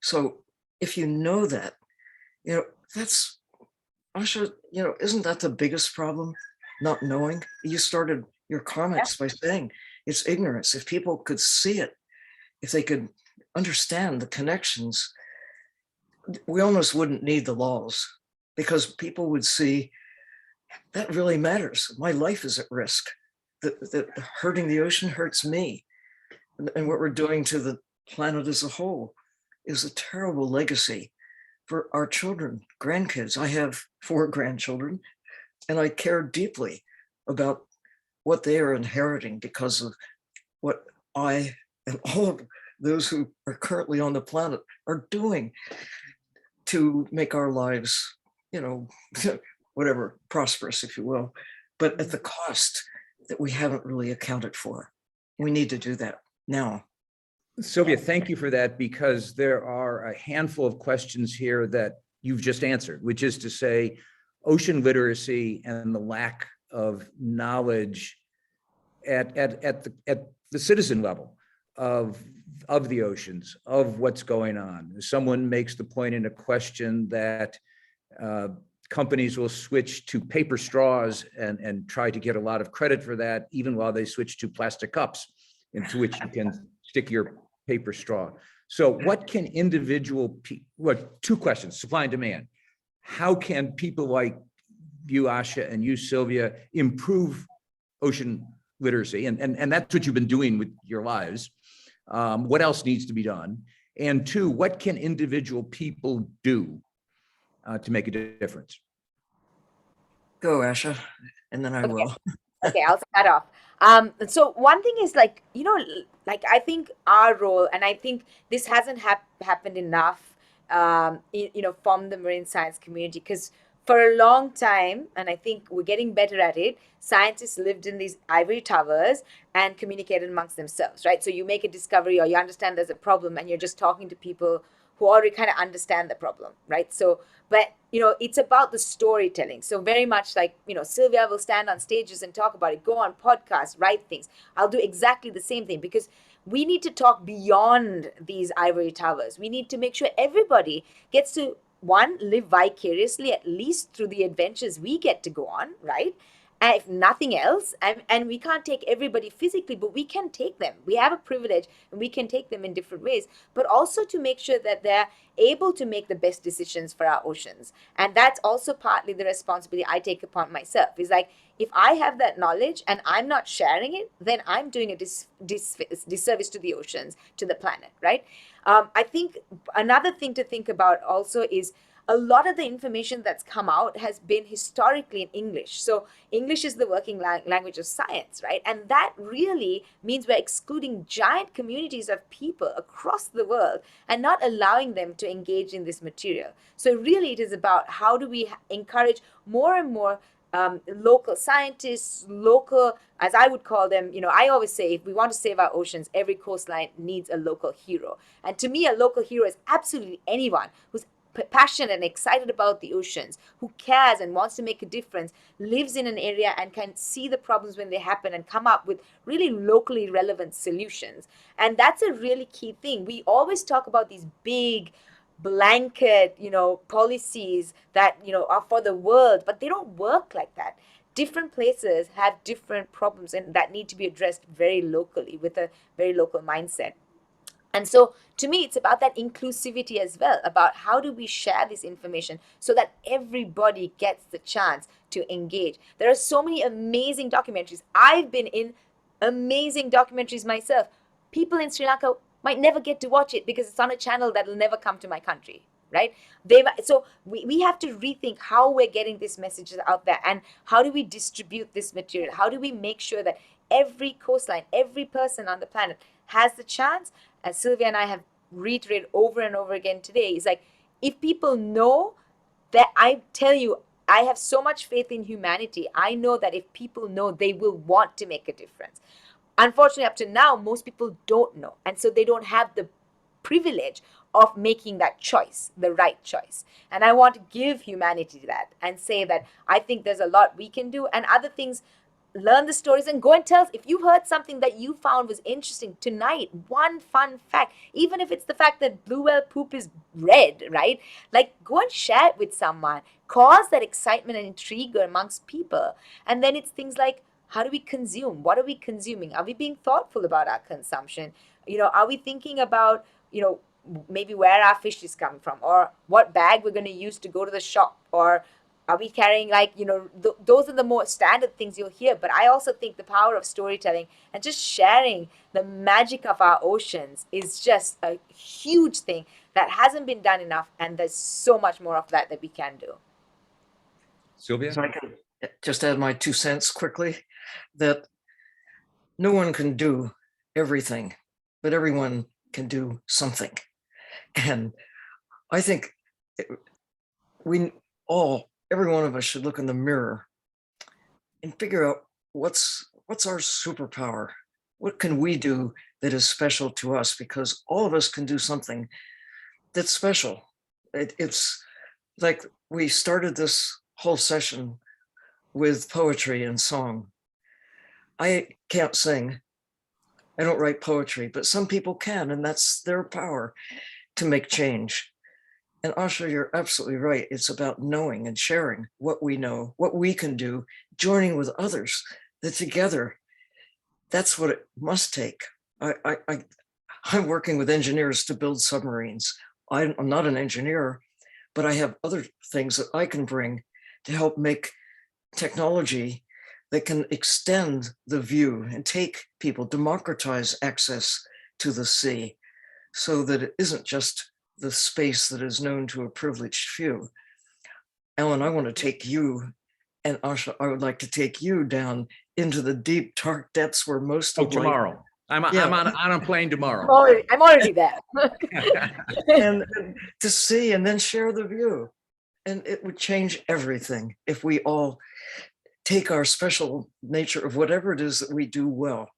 So if you know that, that's, Asha, isn't that the biggest problem? Not knowing? You started your comments by saying it's ignorance. If people could see it, if they could understand the connections, we almost wouldn't need the laws, because people would see that really matters. My life is at risk. That hurting the ocean hurts me. And what we're doing to the planet as a whole is a terrible legacy for our children, grandkids. I have 4 grandchildren, and I care deeply about what they are inheriting because of what I and all of those who are currently on the planet are doing to make our lives, whatever, prosperous, if you will, but at the cost that we haven't really accounted for. We need to do that now. Sylvia, thank you for that, because there are a handful of questions here that you've just answered, which is to say, ocean literacy and the lack of knowledge at the citizen level of the oceans, of what's going on. Someone makes the point in a question that companies will switch to paper straws and try to get a lot of credit for that, even while they switch to plastic cups into which you can stick your paper straw. So what can individual people, 2 questions, supply and demand. How can people like you, Asha, and you, Sylvia, improve ocean literacy? And that's what you've been doing with your lives. What else needs to be done? And 2, what can individual people do to make a difference? Go, Asha, and then I will. Okay, I'll start off. So one thing is like I think our role, and I think this hasn't happened enough, from the marine science community, because for a long time, and I think we're getting better at it, scientists lived in these ivory towers and communicated amongst themselves, right? So you make a discovery or you understand there's a problem and you're just talking to people who already kind of understand the problem, right? So, but, it's about the storytelling. So very much like, Sylvia will stand on stages and talk about it, go on podcasts, write things. I'll do exactly the same thing, because we need to talk beyond these ivory towers. We need to make sure everybody gets to, 1, live vicariously, at least through the adventures we get to go on, right? And if nothing else, and we can't take everybody physically, but we can take them. We have a privilege and we can take them in different ways, but also to make sure that they're able to make the best decisions for our oceans. And that's also partly the responsibility I take upon myself. Is like, if I have that knowledge and I'm not sharing it, then I'm doing a disservice to the oceans, to the planet, right? I think another thing to think about also is a lot of the information that's come out has been historically in English. So English is the working language of science, right? And that really means we're excluding giant communities of people across the world and not allowing them to engage in this material. So really it is about how do we encourage more and more local scientists, local, as I would call them, I always say, if we want to save our oceans, every coastline needs a local hero. And to me, a local hero is absolutely anyone who's passionate and excited about the oceans, who cares and wants to make a difference, lives in an area and can see the problems when they happen and come up with really locally relevant solutions. And that's a really key thing. We always talk about these big blanket, policies that, are for the world, but they don't work like that. Different places have different problems and that need to be addressed very locally with a very local mindset. And so to me, it's about that inclusivity as well, about how do we share this information so that everybody gets the chance to engage. There are so many amazing documentaries. I've been in amazing documentaries myself. People in Sri Lanka might never get to watch it because it's on a channel that will never come to my country, right? So we have to rethink how we're getting these messages out there and how do we distribute this material? How do we make sure that every coastline, every person on the planet has the chance? As Sylvia and I have reiterated over and over again today, is like, if people know that, I tell you, I have so much faith in humanity. I know that if people know, they will want to make a difference. Unfortunately, up to now, most people don't know. And so they don't have the privilege of making that choice, the right choice. And I want to give humanity that and say that I think there's a lot we can do and other things. Learn the stories and go and tell us if you heard something that you found was interesting tonight. One fun fact, even if it's the fact that blue whale poop is red, right? Like, go and share it with someone, cause that excitement and intrigue amongst people. And then it's things like, how do we consume? What are we consuming? Are we being thoughtful about our consumption? Are we thinking about, maybe where our fish is coming from, or what bag we're going to use to go to the shop, or are we carrying those are the more standard things you'll hear. But I also think the power of storytelling and just sharing the magic of our oceans is just a huge thing that hasn't been done enough. And there's so much more of that we can do. Sylvia? So I can just add my 2 cents quickly, that no one can do everything, but everyone can do something. And I think every one of us should look in the mirror and figure out what's our superpower. What can we do that is special to us? Because all of us can do something that's special. It's like we started this whole session with poetry and song. I can't sing. I don't write poetry, but some people can, and that's their power to make change. And Asha, you're absolutely right. It's about knowing and sharing what we know, what we can do, joining with others, that together, that's what it must take. I'm working with engineers to build submarines. I'm not an engineer, but I have other things that I can bring to help make technology that can extend the view and take people, democratize access to the sea so that it isn't just the space that is known to a privileged few. Ellen, I want to take you, and Asha, I would like to take you down into the deep, dark depths where most of tomorrow. I'm on a plane tomorrow. I'm already there. and to see and then share the view. And it would change everything if we all take our special nature of whatever it is that we do well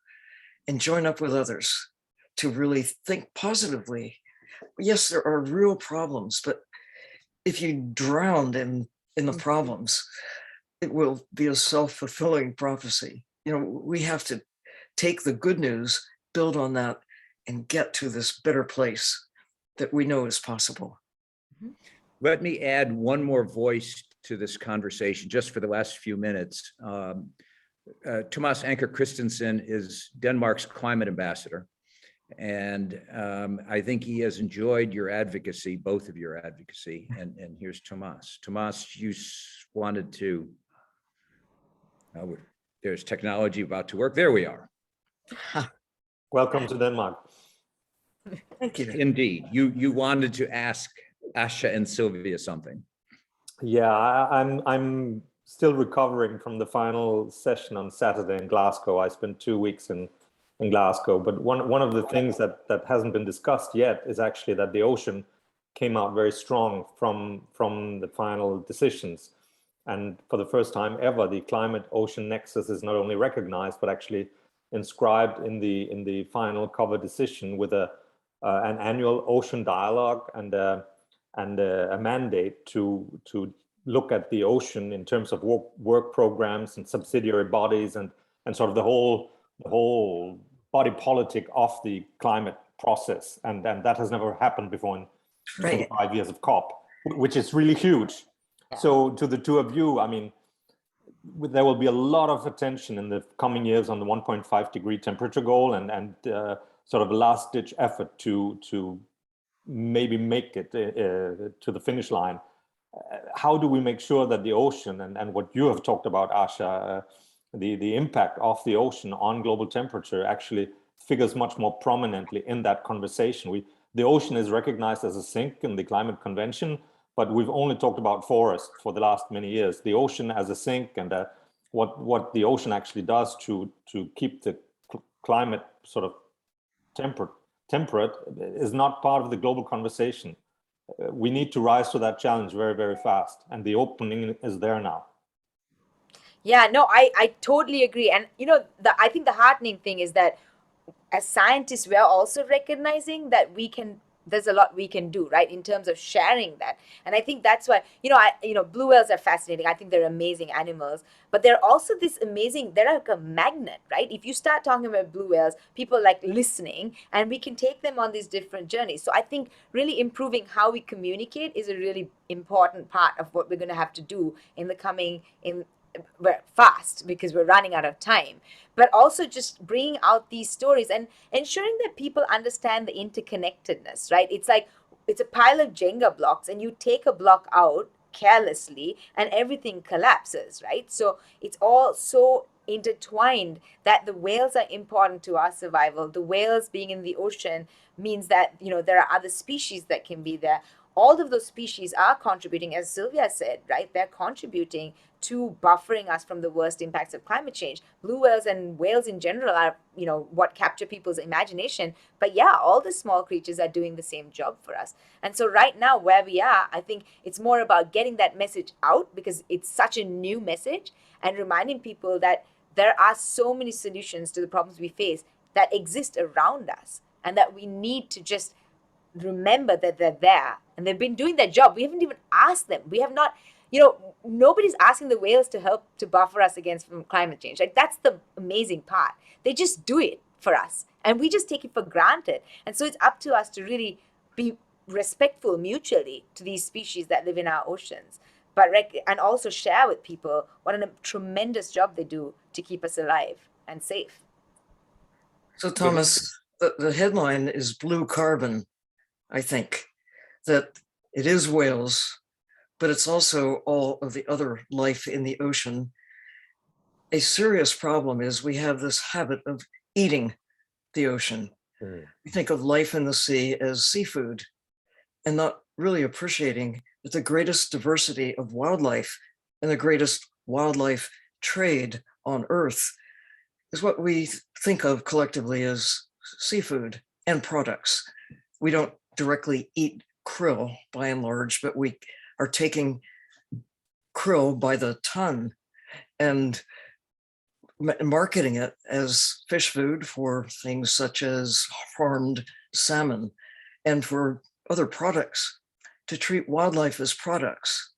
and join up with others to really think positively. Yes, there are real problems, but if you drown in the problems, it will be a self-fulfilling prophecy. We have to take the good news, build on that, and get to this better place that we know is possible. Let me add one more voice to this conversation just for the last few minutes. Thomas Anker Christensen is Denmark's climate ambassador. And I think he has enjoyed your advocacy, both of your advocacy. And here's Thomas. Thomas, you wanted to, there's technology about to work. There we are. Welcome to Denmark. Thank you. Indeed. You wanted to ask Asha and Sylvia something. Yeah, I'm still recovering from the final session on Saturday in Glasgow. I spent 2 weeks in Glasgow, but one of the things that hasn't been discussed yet is actually that the ocean came out very strong from the final decisions. And for the first time ever, the climate-ocean nexus is not only recognized, but actually inscribed in the final cover decision with an annual ocean dialogue and a mandate to look at the ocean in terms of work programs and subsidiary bodies and sort of the whole body politic of the climate process. And that has never happened before in 25 years of COP, which is really huge. Yeah. So to the two of you, I mean, there will be a lot of attention in the coming years on the 1.5 degree temperature goal and sort of a last ditch effort to maybe make it to the finish line. How do we make sure that the ocean and what you have talked about, Asha, the impact of the ocean on global temperature actually figures much more prominently in that conversation? The ocean is recognized as a sink in the climate convention, but we've only talked about forest for the last many years. The ocean as a sink and what the ocean actually does to keep the climate sort of temperate is not part of the global conversation. We need to rise to that challenge very, very fast. And the opening is there now. Yeah, no, I totally agree. And, you know, I think the heartening thing is that as scientists, we are also recognizing that there's a lot we can do, right, in terms of sharing that. And I think that's why, blue whales are fascinating. I think they're amazing animals, but they're also they're like a magnet, right? If you start talking about blue whales, people like listening, and we can take them on these different journeys. So I think really improving how we communicate is a really important part of what we're going to have to do we're fast because we're running out of time, but also just bringing out these stories and ensuring that people understand the interconnectedness, right? It's like it's a pile of Jenga blocks and you take a block out carelessly and everything collapses, right? So it's all so intertwined that the whales are important to our survival. The whales being in the ocean means that, there are other species that can be there. All of those species are contributing, as Sylvia said, right? They're contributing to buffering us from the worst impacts of climate change. Blue whales and whales in general are, what capture people's imagination. But yeah, all the small creatures are doing the same job for us. And so right now where we are, I think it's more about getting that message out because it's such a new message and reminding people that there are so many solutions to the problems we face that exist around us and that we need to just remember that they're there and they've been doing their job. We haven't even asked them. We have not, nobody's asking the whales to help to buffer us against climate change. Like that's the amazing part. They just do it for us and we just take it for granted. And so it's up to us to really be respectful mutually to these species that live in our oceans, and also share with people what a tremendous job they do to keep us alive and safe. So Thomas, the headline is blue carbon. I think that it is whales, but it's also all of the other life in the ocean. A serious problem is we have this habit of eating the ocean. We think of life in the sea as seafood and not really appreciating that the greatest diversity of wildlife and the greatest wildlife trade on Earth is what we think of collectively as seafood and products. We don't directly eat krill by and large, but we are taking krill by the ton and marketing it as fish food for things such as farmed salmon and for other products. To treat wildlife as products,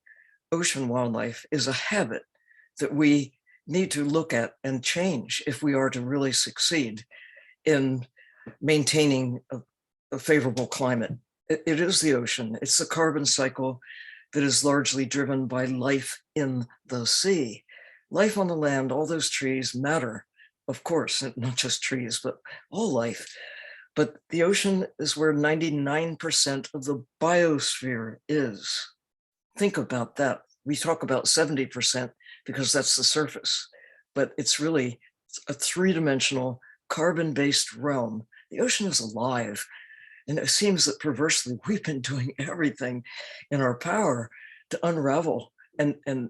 ocean wildlife, is a habit that we need to look at and change if we are to really succeed in maintaining a favorable climate. It is the ocean. It's the carbon cycle that is largely driven by life in the sea. Life on the land, all those trees matter, of course, not just trees, but all life. But the ocean is where 99% of the biosphere is. Think about that. We talk about 70% because that's the surface, but it's really a three-dimensional carbon-based realm. The ocean is alive. And it seems that perversely, we've been doing everything in our power to unravel and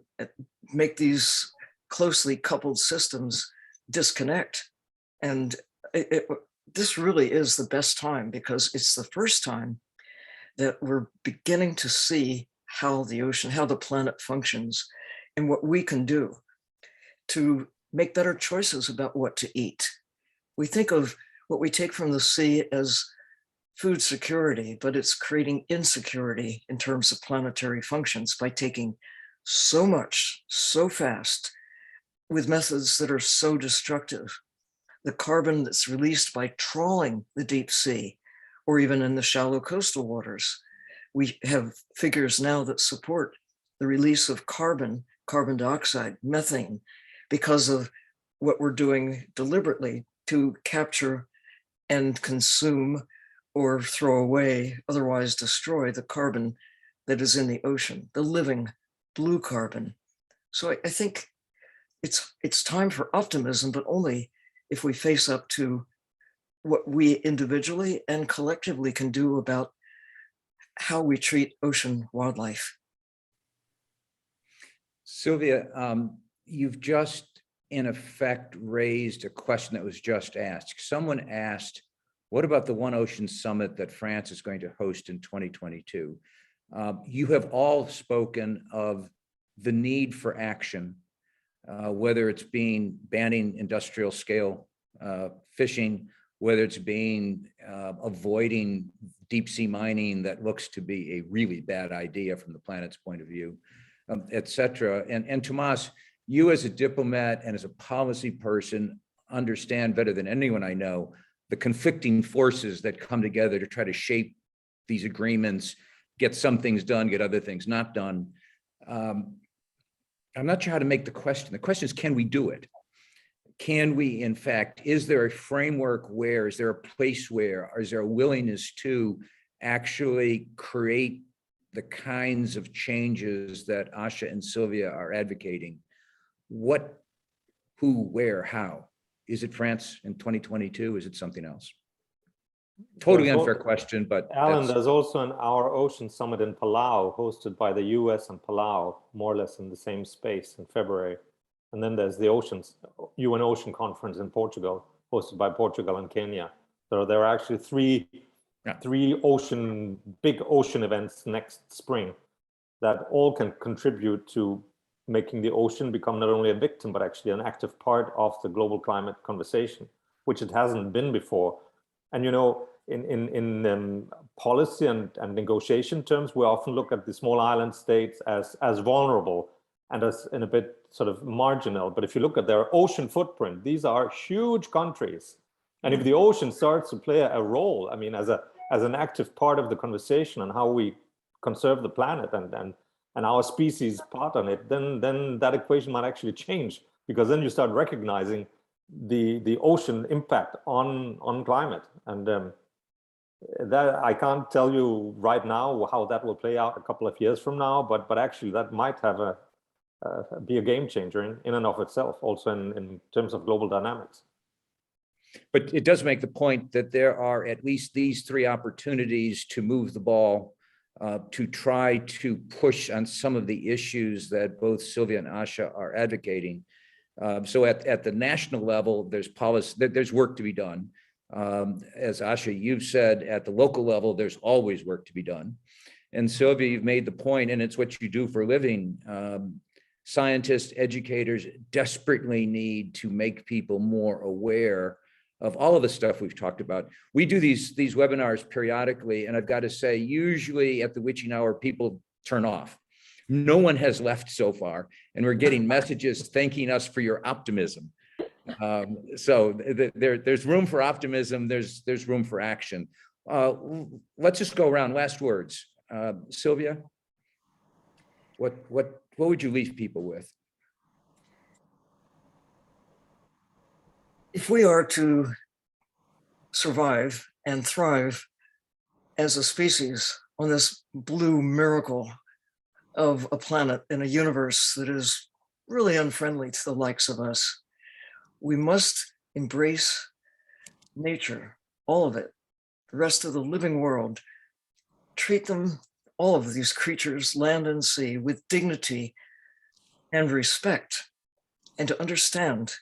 make these closely coupled systems disconnect. And this really is the best time because it's the first time that we're beginning to see how the ocean, how the planet functions and what we can do to make better choices about what to eat. We think of what we take from the sea as food security, but it's creating insecurity in terms of planetary functions by taking so much, so fast, with methods that are so destructive. The carbon that's released by trawling the deep sea, or even in the shallow coastal waters. We have figures now that support the release of carbon, carbon dioxide, methane, because of what we're doing deliberately to capture and consume or throw away, otherwise destroy the carbon that is in the ocean, the living blue carbon. So I think it's time for optimism, but only if we face up to what we individually and collectively can do about how we treat ocean wildlife. Sylvia, you've just in effect raised a question that was just asked. Someone asked, what about the One Ocean Summit that France is going to host in 2022? You have all spoken of the need for action, whether it's banning industrial scale fishing, whether it's avoiding deep sea mining that looks to be a really bad idea from the planet's point of view, et cetera. And Tomas, you as a diplomat and as a policy person understand better than anyone I know the conflicting forces that come together to try to shape these agreements, get some things done, get other things not done. I'm not sure how to make the question. The question is, can we do it? Can we, in fact, is there a framework where, is there a place where, or is there a willingness to actually create the kinds of changes that Asha and Sylvia are advocating? What, who, where, how? Is it France in 2022? Is it something else? Totally unfair question, but Alan, there's also an Our Ocean Summit in Palau, hosted by the US and Palau, more or less in the same space in February. And then there's the UN Ocean Conference in Portugal, hosted by Portugal and Kenya. So there are actually three big ocean events next spring that all can contribute to making the ocean become not only a victim, but actually an active part of the global climate conversation, which it hasn't been before. And you know, in policy and negotiation terms, we often look at the small island states as vulnerable and as in a bit sort of marginal. But if you look at their ocean footprint, these are huge countries. And if the ocean starts to play a role, I mean, as an active part of the conversation on how we conserve the planet and our species part on it, then that equation might actually change, because then you start recognizing the ocean impact on climate. And that I can't tell you right now how that will play out a couple of years from now, but actually that might have be a game changer in and of itself, also in terms of global dynamics. But it does make the point that there are at least these three opportunities to move the ball, to try to push on some of the issues that both Sylvia and Asha are advocating. So at the national level, there's policy, there's work to be done. As Asha, you've said, at the local level, there's always work to be done. And Sylvia, you've made the point, and it's what you do for a living. Scientists, educators desperately need to make people more aware of all of the stuff we've talked about. We do these webinars periodically, and I've got to say, usually at the witching hour, people turn off. No one has left so far, and we're getting messages thanking us for your optimism. So there's room for optimism. There's room for action. Let's just go around. Last words, Sylvia. What would you leave people with? If we are to survive and thrive as a species on this blue miracle of a planet in a universe that is really unfriendly to the likes of us, we must embrace nature, all of it, the rest of the living world, treat them, all of these creatures, land and sea, with dignity and respect, and to understand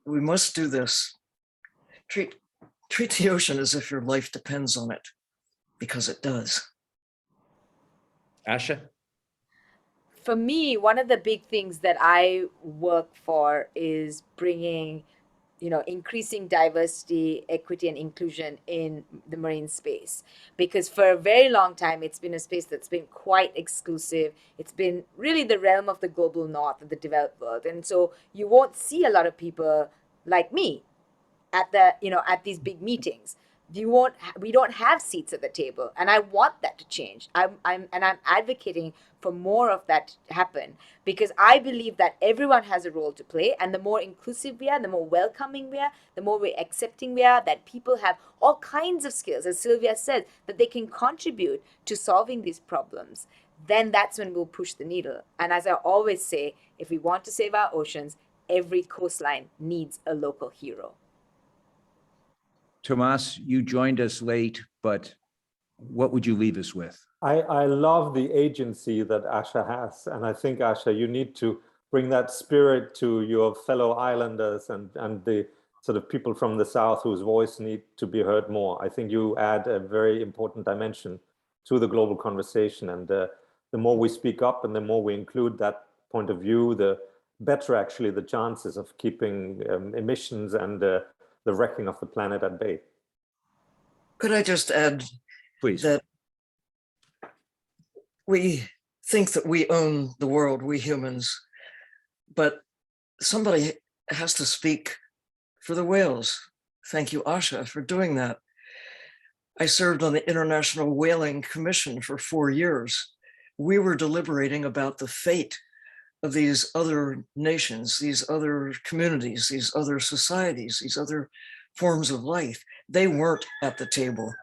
we must do this. Treat the ocean as if your life depends on it, because it does. Asha? for me, one of the big things that I work for is bringing, increasing diversity, equity, and inclusion in the marine space. Because for a very long time, it's been a space that's been quite exclusive. It's been really the realm of the global north, of the developed world. And so you won't see a lot of people like me at these big meetings. We don't have seats at the table, and I want that to change. I'm advocating for more of that to happen, because I believe that everyone has a role to play, and the more inclusive we are, the more welcoming we are, the more we're accepting we are, that people have all kinds of skills, as Sylvia said, that they can contribute to solving these problems, then that's when we'll push the needle. And as I always say, if we want to save our oceans, every coastline needs a local hero. Tomas, you joined us late, but what would you leave us with? I love the agency that Asha has. And I think, Asha, you need to bring that spirit to your fellow islanders and the sort of people from the South whose voice need to be heard more. I think you add a very important dimension to the global conversation. And the more we speak up and the more we include that point of view, the better actually the chances of keeping emissions and the wrecking of the planet at bay. Could I just add, Please. that we think that we own the world, we humans, but somebody has to speak for the whales. Thank you, Asha, for doing that. I served on the International Whaling Commission for 4 years. We were deliberating about the fate of these other nations, these other communities, these other societies, these other forms of life. They weren't at the table.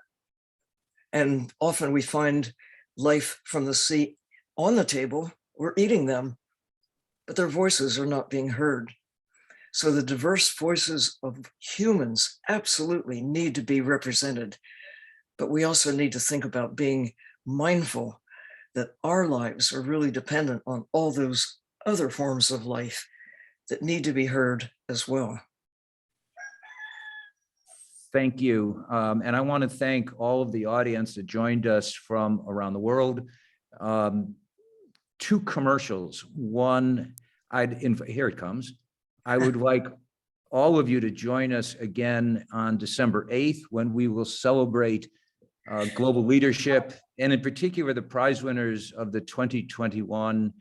And often we find life from the sea on the table, we're eating them, but their voices are not being heard. So the diverse voices of humans absolutely need to be represented, but we also need to think about being mindful that our lives are really dependent on all those other forms of life that need to be heard as well. Thank you. And I want to thank all of the audience that joined us from around the world. 2 commercials. One, here it comes. I would like all of you to join us again on December 8th, when we will celebrate global leadership, and in particular, the prize winners of the 2021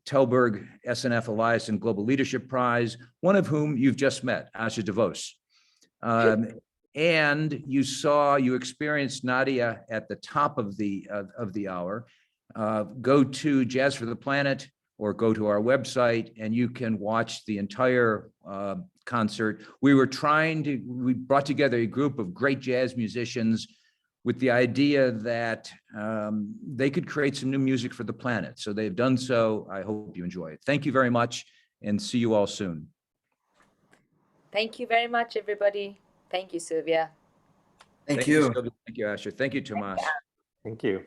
Tällberg SNF Elias and Global Leadership Prize, one of whom you've just met, Asha de Vos. And you experienced Nadia at the top of the hour. Go to Jazz for the Planet or go to our website and you can watch the entire concert. We brought together a group of great jazz musicians with the idea that they could create some new music for the planet. So they've done so. I hope you enjoy it. Thank you very much and see you all soon. Thank you very much, everybody. Thank you, Sylvia. Thank you. Sylvia. Thank you, Asha. Thank you, Tomas. Thank you.